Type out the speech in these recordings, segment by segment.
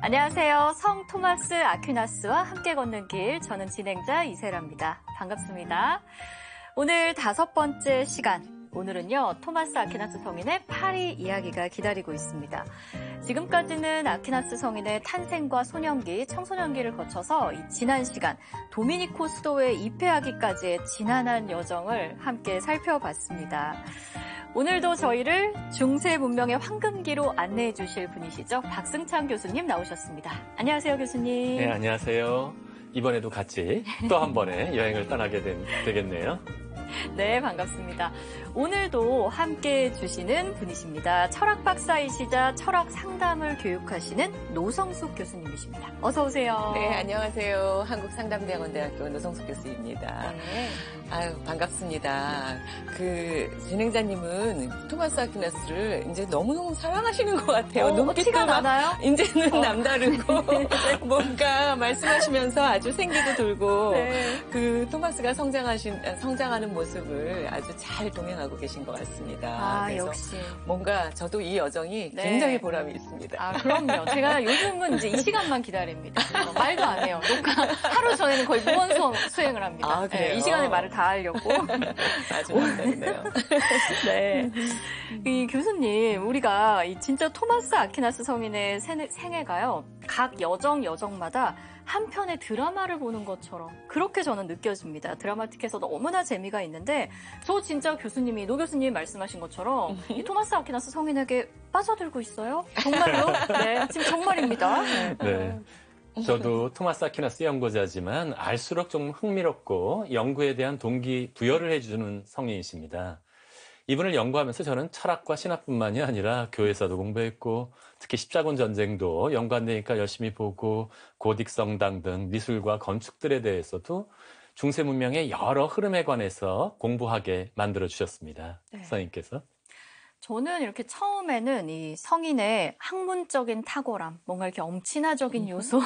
안녕하세요. 성 토마스 아퀴나스와 함께 걷는 길, 저는 진행자 이세라입니다. 반갑습니다. 오늘 5번째 시간, 오늘은요 토마스 아퀴나스 성인의 파리 이야기가 기다리고 있습니다. 지금까지는 아퀴나스 성인의 탄생과 소년기, 청소년기를 거쳐서 이 지난 시간 도미니코 수도에 입회하기까지의 지난한 여정을 함께 살펴봤습니다. 오늘도 저희를 중세 문명의 황금기로 안내해 주실 분이시죠. 박승창 교수님 나오셨습니다. 안녕하세요, 교수님. 네, 안녕하세요. 이번에도 같이 또 한 번의 여행을 떠나게 되겠네요. 네, 반갑습니다. 오늘도 함께해 주시는 분이십니다. 철학 박사이시자 철학 상담을 교육하시는 노성숙 교수님이십니다. 어서 오세요. 네, 안녕하세요. 한국상담대학원대학교 노성숙 교수입니다. 네. 아유, 반갑습니다. 진행자님은 토마스 아퀴나스를 이제 너무너무 사랑하시는 것 같아요. 티가 나나요? 이제는 남다르고 뭔가 말씀하시면서 아주 생기도 돌고 네. 토마스가 성장하는 모습을 아주 잘 동행하고 계신 것 같습니다. 그래서 역시. 뭔가 저도 이 여정이 굉장히 보람이 있습니다. 그럼요. 제가 요즘은 이제 이 시간만 기다립니다. 말도 안 해요. 녹화 하루 전에는 거의 무언 수행을 합니다. 그래요? 이 시간에 말을 다 하려고. 아주 반갑네요. 네. 이 교수님, 우리가 진짜 토마스 아퀴나스 성인의 생애가요. 각 여정마다 한 편의 드라마를 보는 것처럼 그렇게 저는 느껴집니다. 드라마틱해서 너무나 재미가 있는데 저 진짜 노 교수님이 말씀하신 것처럼 이 토마스 아퀴나스 성인에게 빠져들고 있어요. 정말로? 네, 지금 정말입니다. 네. 저도 토마스 아퀴나스 연구자지만 알수록 좀 흥미롭고 연구에 대한 동기 부여를 해주는 성인이십니다. 이분을 연구하면서 저는 철학과 신학뿐만이 아니라 교회사도 공부했고 특히 십자군 전쟁도 연관되니까 열심히 보고 고딕 성당 등 미술과 건축들에 대해서도 중세 문명의 여러 흐름에 관해서 공부하게 만들어주셨습니다. 네. 선생님께서. 저는 이렇게 처음에는 이 성인의 학문적인 탁월함, 뭔가 이렇게 엄친아적인 요소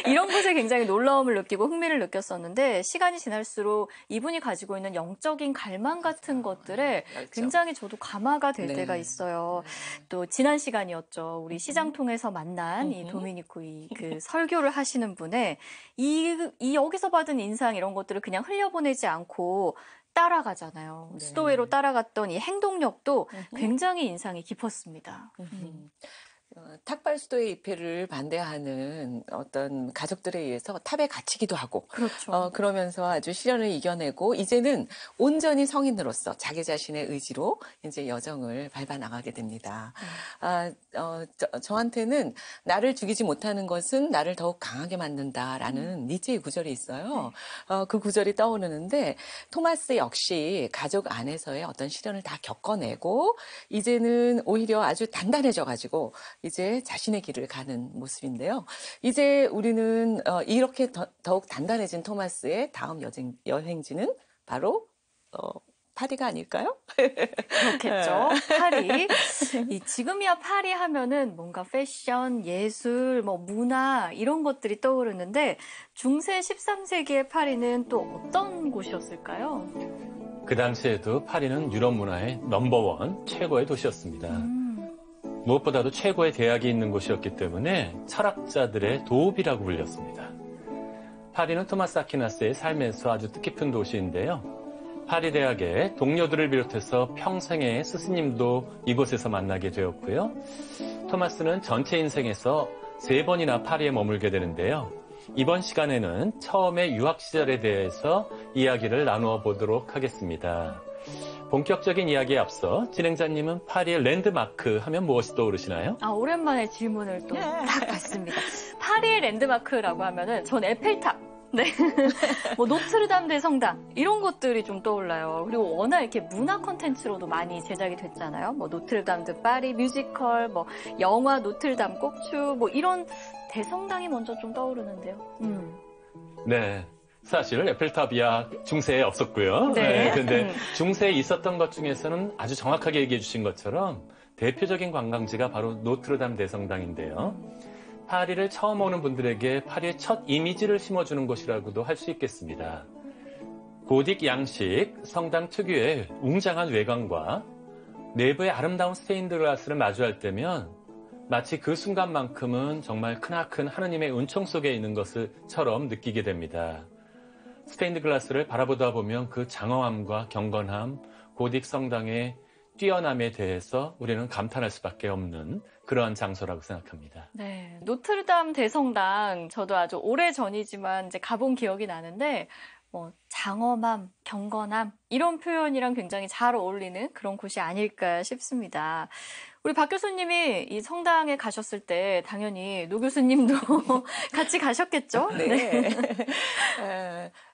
이런 것에 굉장히 놀라움을 느끼고 흥미를 느꼈었는데 시간이 지날수록 이분이 가지고 있는 영적인 갈망 같은 것들에 굉장히 저도 감화가 될 때가 있어요. 또 지난 시간이었죠. 우리 시장 통해서 만난 이 도미니코 그 설교를 하시는 분의 이 여기서 받은 인상 이런 것들을 그냥 흘려보내지 않고 따라가잖아요. 네. 수도회로 따라갔던 이 행동력도 굉장히 인상이 깊었습니다. 탁발 수도의 입회를 반대하는 어떤 가족들에 의해서 탑에 갇히기도 하고, 그렇죠. 그러면서 아주 시련을 이겨내고 이제는 온전히 성인으로서 자기 자신의 의지로 이제 여정을 밟아 나가게 됩니다. 저한테는 나를 죽이지 못하는 것은 나를 더욱 강하게 만든다라는 니체의 구절이 있어요. 그 구절이 떠오르는데 토마스 역시 가족 안에서의 어떤 시련을 다 겪어내고 이제는 오히려 아주 단단해져가지고 이제 자신의 길을 가는 모습인데요. 이제 우리는 이렇게 더욱 단단해진 토마스의 다음 여행지는 바로 파리가 아닐까요? 그렇겠죠. 파리. 지금이야 파리 하면은 뭔가 패션, 예술, 문화 이런 것들이 떠오르는데 중세 13세기의 파리는 또 어떤 곳이었을까요? 그 당시에도 파리는 유럽 문화의 넘버원 최고의 도시였습니다. 무엇보다도 최고의 대학이 있는 곳이었기 때문에 철학자들의 도읍이라고 불렸습니다. 파리는 토마스 아퀴나스의 삶에서 아주 뜻깊은 도시인데요. 파리 대학의 동료들을 비롯해서 평생의 스승님도 이곳에서 만나게 되었고요. 토마스는 전체 인생에서 3번이나 파리에 머물게 되는데요. 이번 시간에는 처음의 유학 시절에 대해서 이야기를 나누어 보도록 하겠습니다. 본격적인 이야기에 앞서 진행자님은 파리의 랜드마크 하면 무엇이 떠오르시나요? 오랜만에 질문을 또 딱 받습니다. 파리의 랜드마크라고 하면은 전 에펠탑, 네, 노트르담 대성당 이런 것들이 좀 떠올라요. 그리고 워낙 이렇게 문화 콘텐츠로도 많이 제작이 됐잖아요. 노트르담 드 파리 뮤지컬, 영화 노트르담 꼭추, 이런 대성당이 먼저 좀 떠오르는데요. 네. 사실 에펠탑이야 중세에 없었고요. 네. 그런데 중세에 있었던 것 중에서는 아주 정확하게 얘기해 주신 것처럼 대표적인 관광지가 바로 노트르담 대성당인데요. 파리를 처음 오는 분들에게 파리의 첫 이미지를 심어주는 곳이라고도 할 수 있겠습니다. 고딕 양식 성당 특유의 웅장한 외관과 내부의 아름다운 스테인드 글라스를 마주할 때면 마치 그 순간만큼은 정말 크나큰 하느님의 은총 속에 있는 것을처럼 느끼게 됩니다. 스테인드 글라스를 바라보다 보면 그 장엄함과 경건함, 고딕 성당의 뛰어남에 대해서 우리는 감탄할 수밖에 없는 그러한 장소라고 생각합니다. 네, 노트르담 대성당 저도 아주 오래 전이지만 이제 가본 기억이 나는데 장엄함, 경건함 이런 표현이랑 굉장히 잘 어울리는 그런 곳이 아닐까 싶습니다. 우리 박 교수님이 이 성당에 가셨을 때 당연히 노 교수님도 같이 가셨겠죠? 네.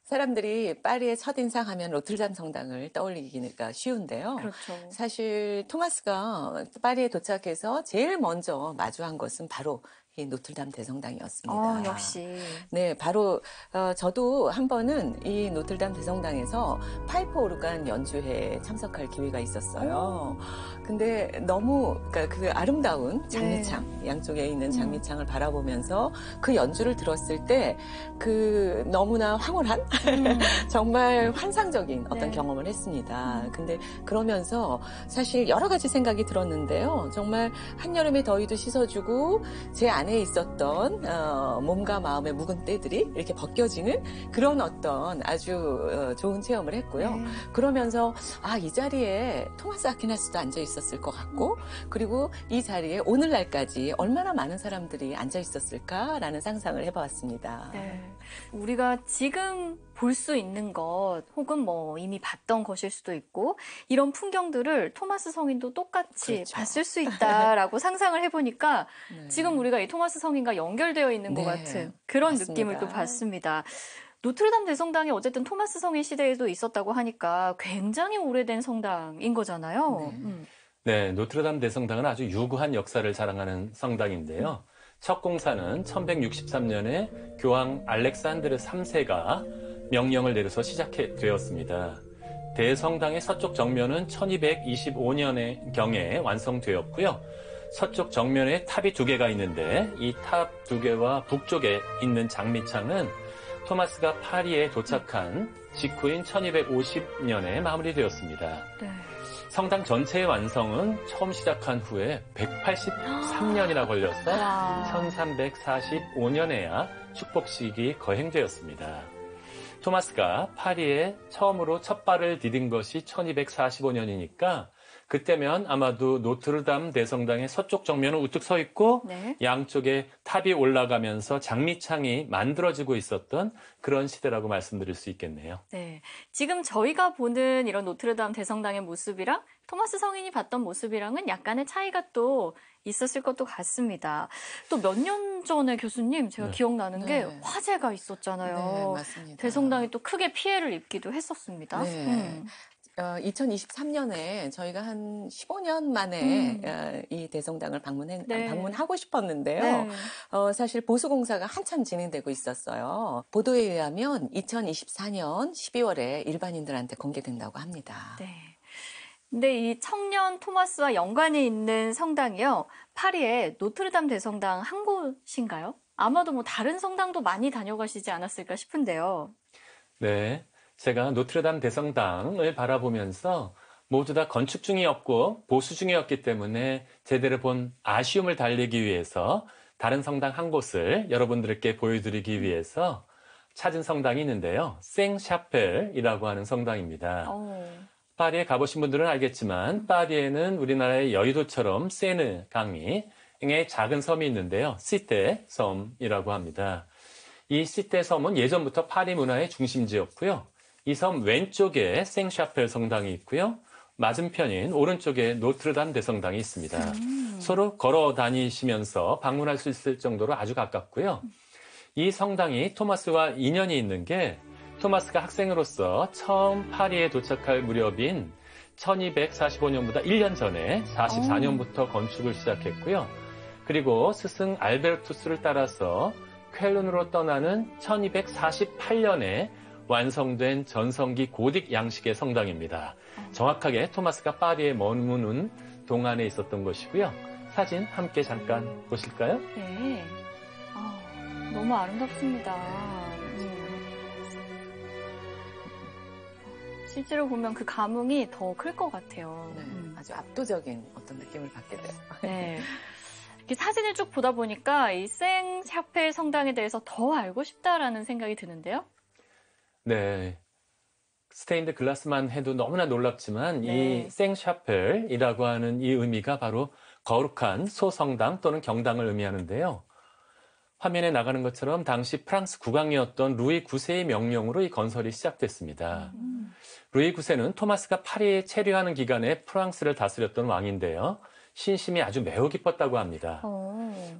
사람들이 파리의 첫인상 하면 노트르담 성당을 떠올리기가 쉬운데요. 그렇죠. 사실 토마스가 파리에 도착해서 제일 먼저 마주한 것은 바로 이 노트르담 대성당이었습니다. 역시. 네, 바로 저도 한 번은 이 노트르담 대성당에서 파이프 오르간 연주회에 참석할 기회가 있었어요. 근데 너무 그러니까 그 아름다운 장미창, 양쪽에 있는 장미창을 바라보면서 그 연주를 들었을 때 그 너무나 황홀한 정말 환상적인 어떤 경험을 했습니다. 근데 그러면서 사실 여러 가지 생각이 들었는데요. 정말 한여름의 더위도 씻어주고 제 안에 있었던 몸과 마음의 묵은 때들이 이렇게 벗겨지는 그런 어떤 아주 좋은 체험을 했고요. 그러면서 이 자리에 토마스 아퀴나스도 앉아 있었을 것 같고 그리고 이 자리에 오늘날까지 얼마나 많은 사람들이 앉아 있었을까라는 상상을 해보았습니다. 네. 우리가 지금 볼 수 있는 것 혹은 이미 봤던 것일 수도 있고 이런 풍경들을 토마스 성인도 똑같이 그렇죠. 봤을 수 있다라고 상상을 해보니까 네. 지금 우리가 이 토마스 성인과 연결되어 있는 것 같은 그런 맞습니다. 느낌을 또 받습니다. 노트르담 대성당이 어쨌든 토마스 성인 시대에도 있었다고 하니까 굉장히 오래된 성당인 거잖아요. 네, 노트르담 대성당은 아주 유구한 역사를 자랑하는 성당인데요. 첫 공사는 1163년에 교황 알렉산드르 3세가 명령을 내려서 시작되었습니다. 대성당의 서쪽 정면은 1225년에 경에 완성되었고요. 서쪽 정면에 탑이 2개가 있는데 이 탑 2개와 북쪽에 있는 장미창은 토마스가 파리에 도착한 직후인 1250년에 마무리되었습니다. 네. 성당 전체의 완성은 처음 시작한 후에 183년이나 걸려서 1345년에야 축복식이 거행되었습니다. 토마스가 파리에 처음으로 첫 발을 디딘 것이 1245년이니까 그때면 아마도 노트르담 대성당의 서쪽 정면은 우뚝 서 있고 양쪽에 탑이 올라가면서 장미창이 만들어지고 있었던 그런 시대라고 말씀드릴 수 있겠네요. 네, 지금 저희가 보는 이런 노트르담 대성당의 모습이랑 토마스 성인이 봤던 모습이랑은 약간의 차이가 또 있었을 것도 같습니다. 또 몇 년 전에 교수님 제가 기억나는 게 화재가 있었잖아요. 네, 맞습니다. 대성당이 또 크게 피해를 입기도 했었습니다. 네. 2023년에 저희가 한 15년 만에 이 대성당을 방문하고 싶었는데요. 사실 보수공사가 한참 진행되고 있었어요. 보도에 의하면 2024년 12월에 일반인들한테 공개된다고 합니다. 네. 근데 이 청년 토마스와 연관이 있는 성당이요. 파리의 노트르담 대성당 한 곳인가요? 아마도 다른 성당도 많이 다녀가시지 않았을까 싶은데요. 네. 제가 노트르담 대성당을 바라보면서 모두 다 건축 중이었고 보수 중이었기 때문에 제대로 본 아쉬움을 달래기 위해서 다른 성당 한 곳을 여러분들께 보여드리기 위해서 찾은 성당이 있는데요. 생샤펠이라고 하는 성당입니다. 파리에 가보신 분들은 알겠지만 파리에는 우리나라의 여의도처럼 세느 강의 작은 섬이 있는데요. 시떼 섬이라고 합니다. 이 시떼 섬은 예전부터 파리 문화의 중심지였고요. 이 섬 왼쪽에 생샤펠 성당이 있고요. 맞은편인 오른쪽에 노트르담 대성당이 있습니다. 서로 걸어 다니시면서 방문할 수 있을 정도로 아주 가깝고요. 이 성당이 토마스와 인연이 있는 게 토마스가 학생으로서 처음 파리에 도착할 무렵인 1245년보다 1년 전에 44년부터 건축을 시작했고요. 그리고 스승 알베르투스를 따라서 쾰른으로 떠나는 1248년에 완성된 전성기 고딕 양식의 성당입니다. 정확하게 토마스가 파리에 머무는 동안에 있었던 것이고요. 사진 함께 잠깐 보실까요? 네. 너무 아름답습니다. 실제로 보면 그 감흥이 더 클 것 같아요. 아주 압도적인 어떤 느낌을 받게 돼요. 네. 이 사진을 쭉 보다 보니까 이 생샤펠 성당에 대해서 더 알고 싶다라는 생각이 드는데요. 네. 스테인드 글라스만 해도 너무나 놀랍지만 네. 이 생샤펠이라고 하는 이 의미가 바로 거룩한 소성당 또는 경당을 의미하는데요. 화면에 나가는 것처럼 당시 프랑스 국왕이었던 루이 9세의 명령으로 이 건설이 시작됐습니다. 루이 9세는 토마스가 파리에 체류하는 기간에 프랑스를 다스렸던 왕인데요. 신심이 아주 매우 깊었다고 합니다.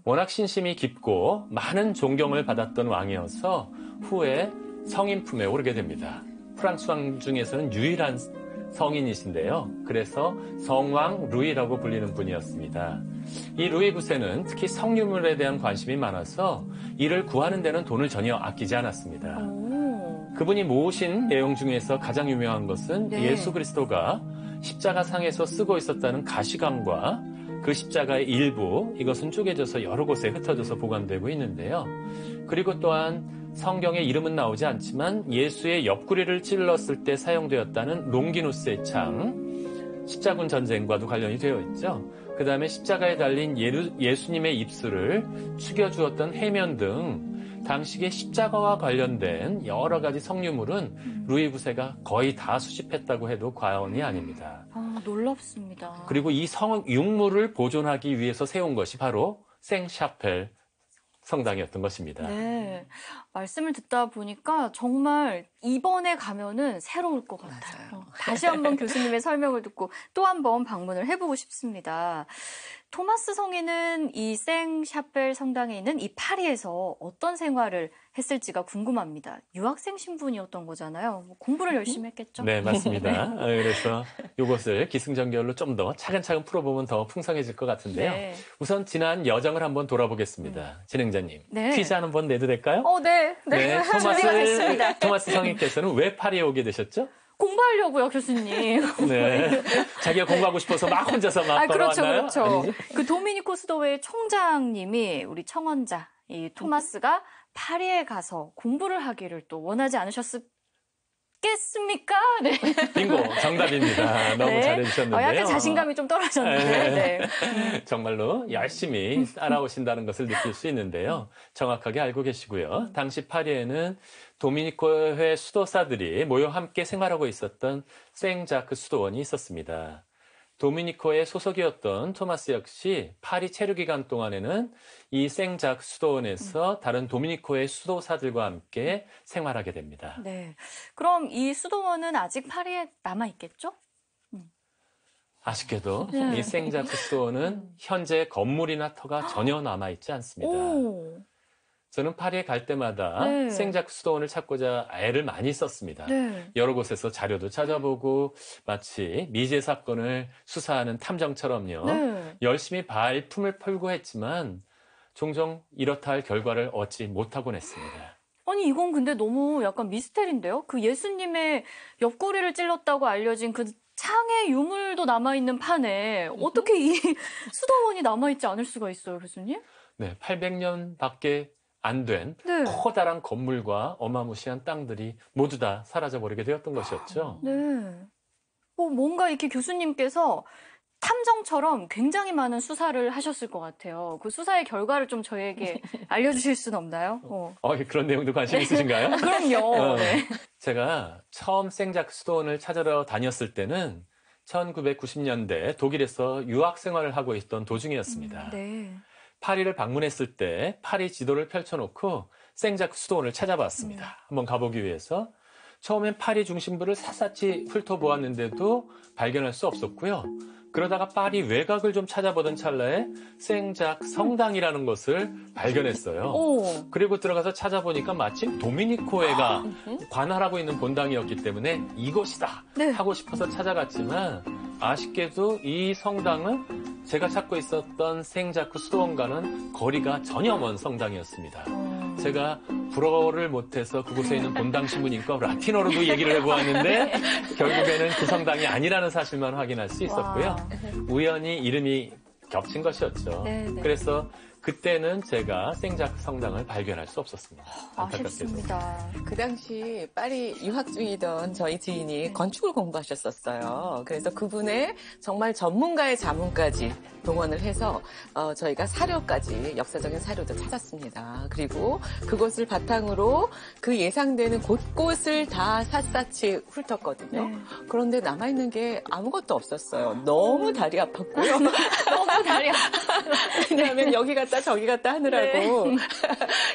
워낙 신심이 깊고 많은 존경을 받았던 왕이어서 후에 성인 품에 오르게 됩니다. 프랑스 왕 중에서는 유일한 성인이신데요. 그래서 성왕 루이라고 불리는 분이었습니다. 이 루이 9세는 특히 성유물에 대한 관심이 많아서 이를 구하는 데는 돈을 전혀 아끼지 않았습니다. 그분이 모으신 내용 중에서 가장 유명한 것은 네. 예수 그리스도가 십자가상에서 쓰고 있었다는 가시관과 그 십자가의 일부, 이것은 쪼개져서 여러 곳에 흩어져서 보관되고 있는데요. 그리고 또한 성경에 이름은 나오지 않지만 예수의 옆구리를 찔렀을 때 사용되었다는 롱기누스의 창, 십자군 전쟁과도 관련이 되어 있죠. 그 다음에 십자가에 달린 예수님의 입술을 죽여주었던 해면 등 당시의 십자가와 관련된 여러 가지 성유물은 루이 9세가 거의 다 수집했다고 해도 과언이 아닙니다. 놀랍습니다. 그리고 이 성유물을 보존하기 위해서 세운 것이 바로 생샤펠 성당이었던 것입니다. 네, 말씀을 듣다 보니까 정말 이번에 가면은 새로울 것 같아요. 맞아요. 다시 한번 교수님의 설명을 듣고 또 한번 방문을 해보고 싶습니다. 토마스 성인은 이 생샤펠 성당에 있는 이 파리에서 어떤 생활을 했을지가 궁금합니다. 유학생 신분이었던 거잖아요. 공부를 열심히 했겠죠? 네, 맞습니다. 그래서 이것을 기승전결로 좀 더 차근차근 풀어보면 더 풍성해질 것 같은데요. 네. 우선 지난 여정을 한번 돌아보겠습니다. 진행자님, 네. 퀴즈 한번 내도 될까요? 네. 준비가 됐습니다. 토마스 성인께서는 왜 파리에 오게 되셨죠? 공부하려고요, 교수님. 네, 자기가 공부하고 싶어서 막 혼자서 막 그렇죠, 걸어왔나요? 그렇죠. 아니지? 그 도미니코 수도회 총장님이 우리 청원자 이 토마스가 파리에 가서 공부를 하기를 또 원하지 않으셨겠습니까? 네. 빙고 정답입니다. 너무 네. 잘해주셨는데요. 약간 자신감이 좀 떨어졌는데. 네. 정말로 열심히 따라오신다는 것을 느낄 수 있는데요. 정확하게 알고 계시고요. 당시 파리에는 도미니코회 수도사들이 모여 함께 생활하고 있었던 생자크 수도원이 있었습니다. 도미니코의 소속이었던 토마스 역시 파리 체류 기간 동안에는 이 생자크 수도원에서 다른 도미니코의 수도사들과 함께 생활하게 됩니다. 네. 그럼 이 수도원은 아직 파리에 남아 있겠죠? 아쉽게도 네. 이 생자크 수도원은 현재 건물이나 터가 전혀 남아있지 않습니다. 오. 저는 파리에 갈 때마다 네. 생자크 수도원을 찾고자 애를 많이 썼습니다. 네. 여러 곳에서 자료도 찾아보고 마치 미제 사건을 수사하는 탐정처럼요. 네. 열심히 발품을 풀고 했지만 종종 이렇다 할 결과를 얻지 못하곤 했습니다. 아니, 이건 근데 너무 약간 미스테리인데요? 그 예수님의 옆구리를 찔렀다고 알려진 그 창의 유물도 남아있는 판에 어떻게 이 수도원이 남아있지 않을 수가 있어요, 교수님? 네, 800년밖에 안 된 네. 커다란 건물과 어마무시한 땅들이 모두 다 사라져버리게 되었던 것이었죠. 네. 뭔가 이렇게 교수님께서 탐정처럼 굉장히 많은 수사를 하셨을 것 같아요. 그 수사의 결과를 좀 저희에게 알려주실 수는 없나요? 그런 내용도 관심 있으신가요? 그럼요. 네. 제가 처음 생자크 수도원을 찾으러 다녔을 때는 1990년대 독일에서 유학 생활을 하고 있던 도중이었습니다. 네. 파리를 방문했을 때 파리 지도를 펼쳐놓고 생자크 수도원을 찾아봤습니다. 한번 가보기 위해서. 처음엔 파리 중심부를 샅샅이 훑어보았는데도 발견할 수 없었고요. 그러다가 파리 외곽을 좀 찾아보던 찰나에 생자크 성당이라는 것을 발견했어요. 그리고 들어가서 찾아보니까 마침 도미니코회가 관할하고 있는 본당이었기 때문에 이것이다 네. 하고 싶어서 찾아갔지만 아쉽게도 이 성당은 제가 찾고 있었던 생자크 수도원과는 거리가 전혀 먼 성당이었습니다. 제가 불어를 못해서 그곳에 있는 본당 신부님과 라틴어로도 얘기를 해보았는데 결국에는 그 성당이 아니라는 사실만 확인할 수 있었고요. 우연히 이름이 겹친 것이었죠. 네네. 그래서 그때는 제가 생자크 성당을 발견할 수 없었습니다. 안타깝게도. 아쉽습니다. 그 당시 파리 유학 중이던 저희 지인이 건축을 공부하셨었어요. 그래서 그분의 정말 전문가의 자문까지 동원을 해서 저희가 사료까지 역사적인 사료도 찾았습니다. 그리고 그것을 바탕으로 그 예상되는 곳곳을 다 샅샅이 훑었거든요. 네. 그런데 남아있는 게 아무것도 없었어요. 너무 다리 아팠고요. 너무 다리 왜냐하면 여기 갔다 저기 갔다 하느라고.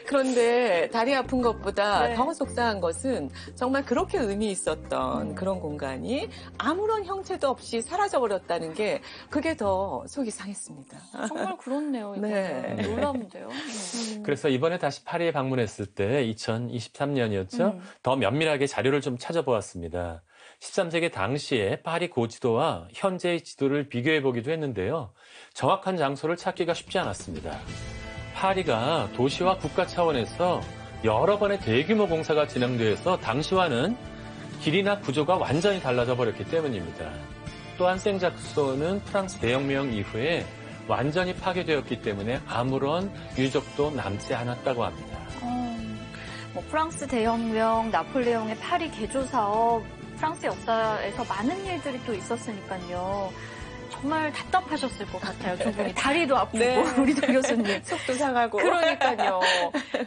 그런데 다리 아픈 것보다 네. 더 속상한 것은 정말 그렇게 의미 있었던 그런 공간이 아무런 형체도 없이 사라져버렸다는 게 그게 더 속이 상했습니다. 정말 그렇네요. 이거는. 네. 놀라운데요. 그래서 이번에 다시 파리에 방문했을 때 2023년이었죠. 더 면밀하게 자료를 좀 찾아보았습니다. 13세기 당시에 파리 고지도와 현재의 지도를 비교해 보기도 했는데요. 정확한 장소를 찾기가 쉽지 않았습니다. 파리가 도시와 국가 차원에서 여러 번의 대규모 공사가 진행되어서 당시와는 길이나 구조가 완전히 달라져 버렸기 때문입니다. 또한 생자크 수도는 프랑스 대혁명 이후에 완전히 파괴되었기 때문에 아무런 유적도 남지 않았다고 합니다. 뭐 프랑스 대혁명, 나폴레옹의 파리 개조 사업, 프랑스 역사에서 많은 일들이 또 있었으니까요. 정말 답답하셨을 것 같아요. 두 분이 다리도 아프고 네. 우리 도 교수님. 속도 상하고. 그러니까요.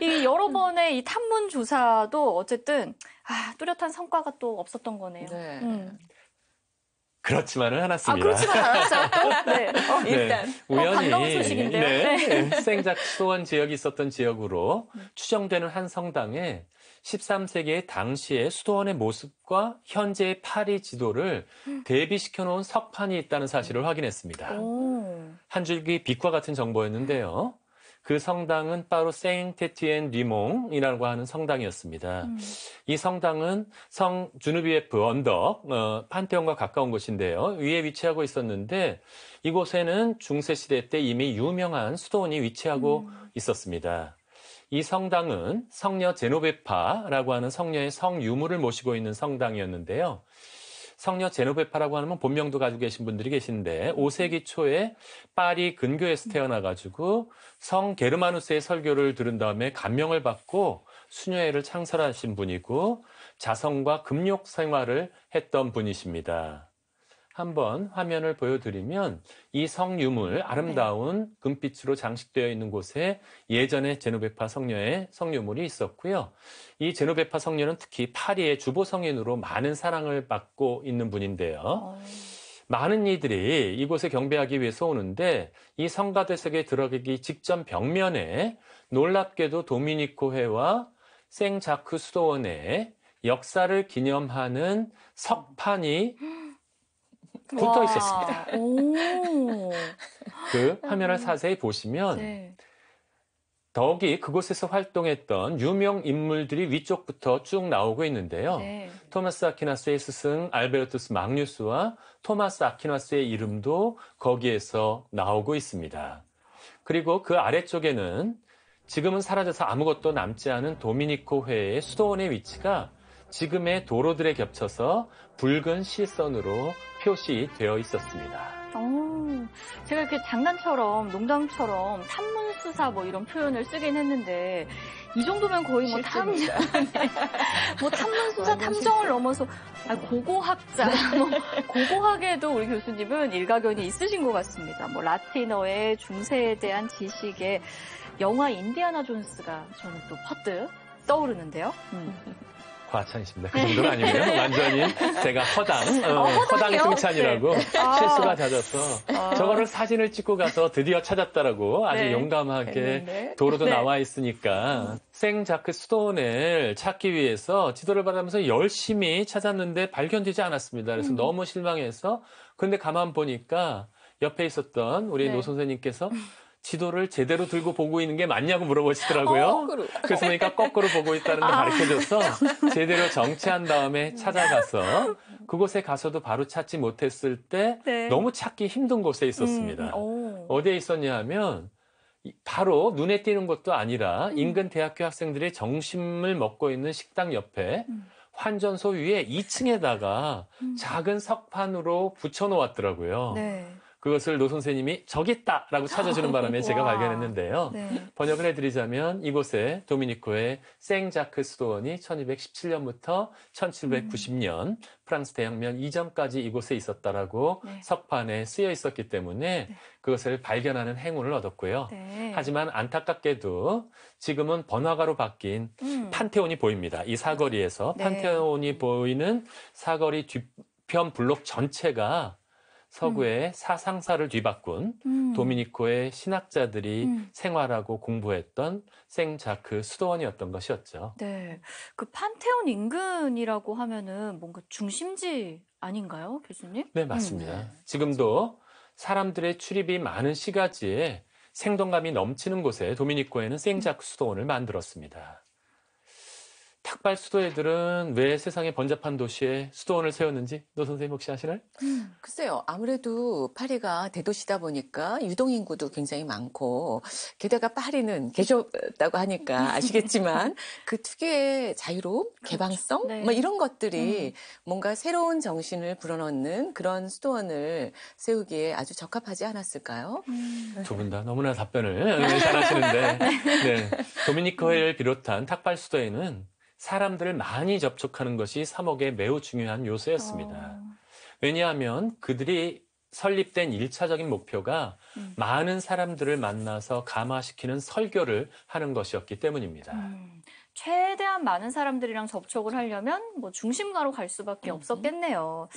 이 여러 번의 이 탐문 조사도 어쨌든 뚜렷한 성과가 또 없었던 거네요. 네. 그렇지만은 않았습니다. 그렇지만 않았어요. 또? 네. 일단. 우연히 반가운 소식인데요. 생자크 수도원 지역이 있었던 지역으로 추정되는 한 성당에 13세기의 당시의 수도원의 모습과 현재의 파리 지도를 대비시켜 놓은 석판이 있다는 사실을 확인했습니다. 한 줄기 빛과 같은 정보였는데요. 그 성당은 바로 생테티엔 리몽이라고 하는 성당이었습니다. 이 성당은 성 주누비에프 언덕, 판테온과 가까운 곳인데요. 위에 위치하고 있었는데 이곳에는 중세시대 때 이미 유명한 수도원이 위치하고 있었습니다. 이 성당은 성녀 제노베파라고 하는 성녀의 성유물을 모시고 있는 성당이었는데요. 성녀 제노베파라고 하면 본명도 가지고 계신 분들이 계신데 5세기 초에 파리 근교에서 태어나가지고 성 게르마누스의 설교를 들은 다음에 감명을 받고 수녀회를 창설하신 분이고 자성과 금욕 생활을 했던 분이십니다. 한번 화면을 보여드리면 이 성유물, 아름다운 금빛으로 장식되어 있는 곳에 예전에 제노베파 성녀의 성유물이 있었고요. 이 제노베파 성녀는 특히 파리의 주보 성인으로 많은 사랑을 받고 있는 분인데요. 많은 이들이 이곳에 경배하기 위해서 오는데 이 성가대석에 들어가기 직전 벽면에 놀랍게도 도미니코회와 생자크 수도원의 역사를 기념하는 석판이 붙어 있었습니다. 오. 그 화면을 자세히 보시면 네. 더욱이 그곳에서 활동했던 유명 인물들이 위쪽부터 쭉 나오고 있는데요. 네. 토마스 아퀴나스의 스승 알베르투스 막뉴스와 토마스 아퀴나스의 이름도 거기에서 나오고 있습니다. 그리고 그 아래쪽에는 지금은 사라져서 아무것도 남지 않은 도미니코 회의 수도원의 위치가 지금의 도로들에 겹쳐서 붉은 실선으로 표시되어 있었습니다. 제가 이렇게 장난처럼, 농담처럼 탐문수사 뭐 이런 표현을 쓰긴 했는데 이 정도면 거의 뭐 뭐 탐문수사 탐정을 넘어서 고고학자, 뭐 고고학에도 우리 교수님은 일가견이 있으신 것 같습니다. 뭐 라틴어의 중세에 대한 지식에 영화 인디아나 존스가 저는 또 퍼뜩 떠오르는데요. 과찬이십니다. 그 정도는 아니고요. 완전히 제가 허당 칭찬이라고 실수가 잦아서 저거를 사진을 찍고 가서 드디어 찾았다라고 아주 네. 용감하게 했는데. 도로도 네. 나와 있으니까 생자크 수도원을 찾기 위해서 지도를 받으면서 열심히 찾았는데 발견되지 않았습니다. 그래서 너무 실망해서 근데 가만 보니까 옆에 있었던 우리 네. 노 선생님께서 지도를 제대로 들고 보고 있는 게 맞냐고 물어보시더라고요. 거꾸로. 그래서 보니까 거꾸로 보고 있다는 걸 가르쳐줘서 제대로 정체한 다음에 찾아가서 그곳에 가서도 바로 찾지 못했을 때 네. 너무 찾기 힘든 곳에 있었습니다. 어디에 있었냐 하면 바로 눈에 띄는 것도 아니라 인근 대학교 학생들의 점심을 먹고 있는 식당 옆에 환전소 위에 2층에다가 작은 석판으로 붙여놓았더라고요. 네. 그것을 노 선생님이 저기 있다라고 찾아주는 바람에 제가 와. 발견했는데요. 네. 번역을 해드리자면 이곳에 도미니코의 생자크 수도원이 1217년부터 1790년 프랑스 대혁명 이전까지 이곳에 있었다라고 네. 석판에 쓰여 있었기 때문에 네. 그것을 발견하는 행운을 얻었고요. 네. 하지만 안타깝게도 지금은 번화가로 바뀐 판테온이 보입니다. 이 사거리에서 네. 판테온이 보이는 사거리 뒤편 블록 전체가 서구의 사상사를 뒤바꾼 도미니코의 신학자들이 생활하고 공부했던 생자크 수도원이었던 것이었죠. 네. 그 판테온 인근이라고 하면은 뭔가 중심지 아닌가요, 교수님? 네, 맞습니다. 지금도 사람들의 출입이 많은 시가지에 생동감이 넘치는 곳에 도미니코에는 생자크 수도원을 만들었습니다. 탁발 수도회들은 왜 세상의 번잡한 도시에 수도원을 세웠는지 노 선생님 혹시 아시나요? 글쎄요. 아무래도 파리가 대도시다 보니까 유동인구도 굉장히 많고 게다가 파리는 개조다고 하니까 아시겠지만 그 특유의 자유로움, 개방성 네. 뭐 이런 것들이 뭔가 새로운 정신을 불어넣는 그런 수도원을 세우기에 아주 적합하지 않았을까요? 두 분 다 너무나 답변을 잘하시는데 네, 도미니코를 비롯한 탁발 수도에는 사람들을 많이 접촉하는 것이 사목의 매우 중요한 요소였습니다. 왜냐하면 그들이 설립된 1차적인 목표가 많은 사람들을 만나서 감화시키는 설교를 하는 것이었기 때문입니다. 최대한 많은 사람들이랑 접촉을 하려면 뭐 중심가로 갈 수밖에 없었겠네요.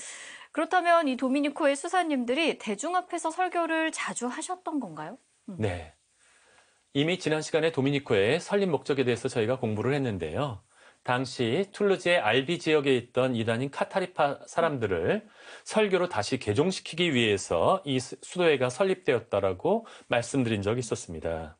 그렇다면 이 도미니코의 수사님들이 대중 앞에서 설교를 자주 하셨던 건가요? 네. 이미 지난 시간에 도미니코의 설립 목적에 대해서 저희가 공부를 했는데요. 당시 툴루즈의 알비 지역에 있던 이단인 카타리파 사람들을 설교로 다시 개종시키기 위해서 이 수도회가 설립되었다라고 말씀드린 적이 있었습니다.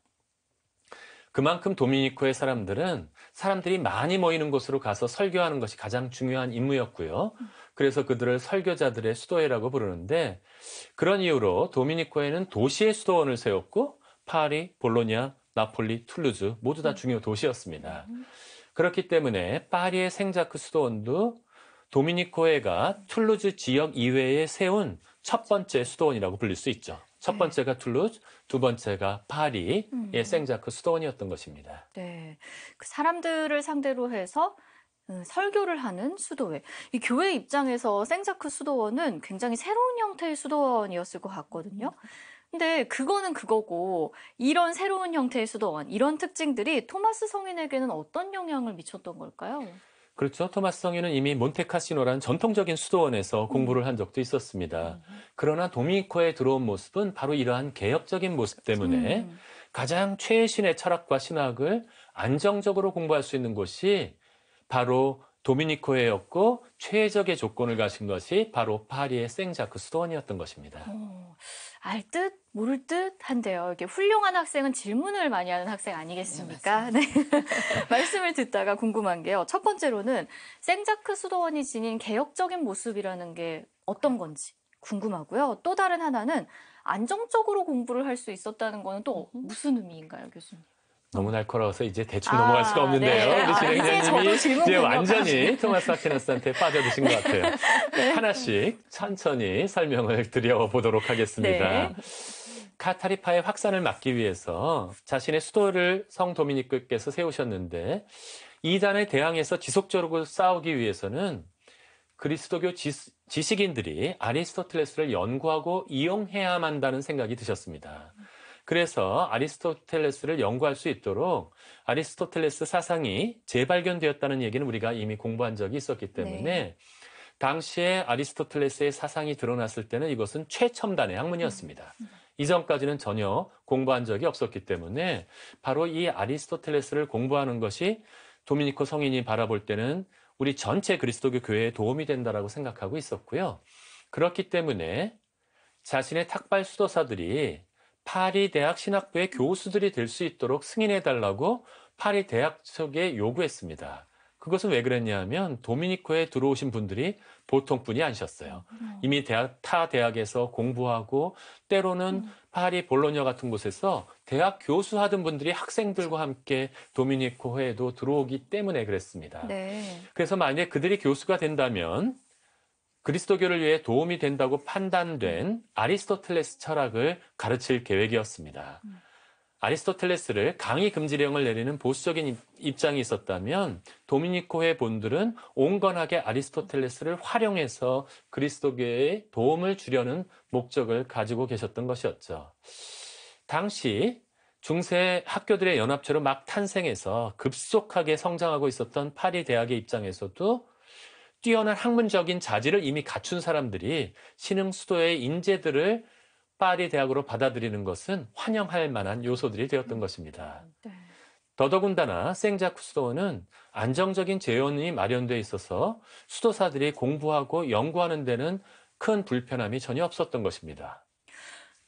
그만큼 도미니코의 사람들은 사람들이 많이 모이는 곳으로 가서 설교하는 것이 가장 중요한 임무였고요. 그래서 그들을 설교자들의 수도회라고 부르는데 그런 이유로 도미니코에는 도시의 수도원을 세웠고 파리, 볼로냐, 나폴리, 툴루즈 모두 다 중요 도시였습니다. 그렇기 때문에 파리의 생자크 수도원도 도미니코회가 툴루즈 지역 이외에 세운 첫 번째 수도원이라고 불릴 수 있죠. 첫 번째가 툴루즈, 두 번째가 파리의 생자크 수도원이었던 것입니다. 네. 그 사람들을 상대로 해서 설교를 하는 수도회. 이 교회 입장에서 생자크 수도원은 굉장히 새로운 형태의 수도원이었을 것 같거든요. 근데 그거는 그거고 이런 새로운 형태의 수도원, 이런 특징들이 토마스 성인에게는 어떤 영향을 미쳤던 걸까요? 그렇죠. 토마스 성인은 이미 몬테카시노라는 전통적인 수도원에서 공부를 한 적도 있었습니다. 그러나 도미니코에 들어온 모습은 바로 이러한 개혁적인 모습 때문에 가장 최신의 철학과 신학을 안정적으로 공부할 수 있는 곳이 바로 도미니코회였고 최적의 조건을 가진 것이 바로 파리의 생자크 수도원이었던 것입니다. 알 듯 모를 듯 한데요. 이렇게 훌륭한 학생은 질문을 많이 하는 학생 아니겠습니까? 네. 말씀을 듣다가 궁금한 게요. 첫 번째로는 생자크 수도원이 지닌 개혁적인 모습이라는 게 어떤 건지 궁금하고요. 또 다른 하나는 안정적으로 공부를 할 수 있었다는 거는 또 무슨 의미인가요, 교수님? 너무 날카로워서 이제 대충 넘어갈 수가 없는데요. 네. 우리 이제 저도 진행자님이 질문 이제 공격하시네. 완전히 토마스 아퀴나스한테 빠져드신 것 같아요. 하나씩 천천히 설명을 드려보도록 하겠습니다. 네. 카타리파의 확산을 막기 위해서 자신의 수도를 성 도미니크께서 세우셨는데 이단에 대항해서 지속적으로 싸우기 위해서는 그리스도교 지식인들이 아리스토텔레스를 연구하고 이용해야만 한다는 생각이 드셨습니다. 그래서 아리스토텔레스를 연구할 수 있도록 아리스토텔레스 사상이 재발견되었다는 얘기는 우리가 이미 공부한 적이 있었기 때문에 당시에 아리스토텔레스의 사상이 드러났을 때는 이것은 최첨단의 학문이었습니다. 이전까지는 전혀 공부한 적이 없었기 때문에 바로 이 아리스토텔레스를 공부하는 것이 도미니코 성인이 바라볼 때는 우리 전체 그리스도교 교회에 도움이 된다라고 생각하고 있었고요. 그렇기 때문에 자신의 탁발 수도사들이 파리 대학 신학부의 교수들이 될 수 있도록 승인해달라고 파리 대학 측에 요구했습니다. 그것은 왜 그랬냐 하면 도미니코에 들어오신 분들이 보통 분이 아니셨어요. 이미 타 대학에서 공부하고 때로는 파리 볼로냐 같은 곳에서 대학 교수 하던 분들이 학생들과 함께 도미니코회에도 들어오기 때문에 그랬습니다. 네. 그래서 만약에 그들이 교수가 된다면 그리스도교를 위해 도움이 된다고 판단된 아리스토텔레스 철학을 가르칠 계획이었습니다. 아리스토텔레스를 강의 금지령을 내리는 보수적인 입장이 있었다면 도미니코회 본들은 온건하게 아리스토텔레스를 활용해서 그리스도교에 도움을 주려는 목적을 가지고 계셨던 것이었죠. 당시 중세 학교들의 연합체로 막 탄생해서 급속하게 성장하고 있었던 파리 대학의 입장에서도 뛰어난 학문적인 자질을 이미 갖춘 사람들이 신흥 수도의 인재들을 파리 대학으로 받아들이는 것은 환영할 만한 요소들이 되었던 것입니다. 네. 더더군다나 생자크 수도원은 안정적인 재원이 마련되어 있어서 수도사들이 공부하고 연구하는 데는 큰 불편함이 전혀 없었던 것입니다.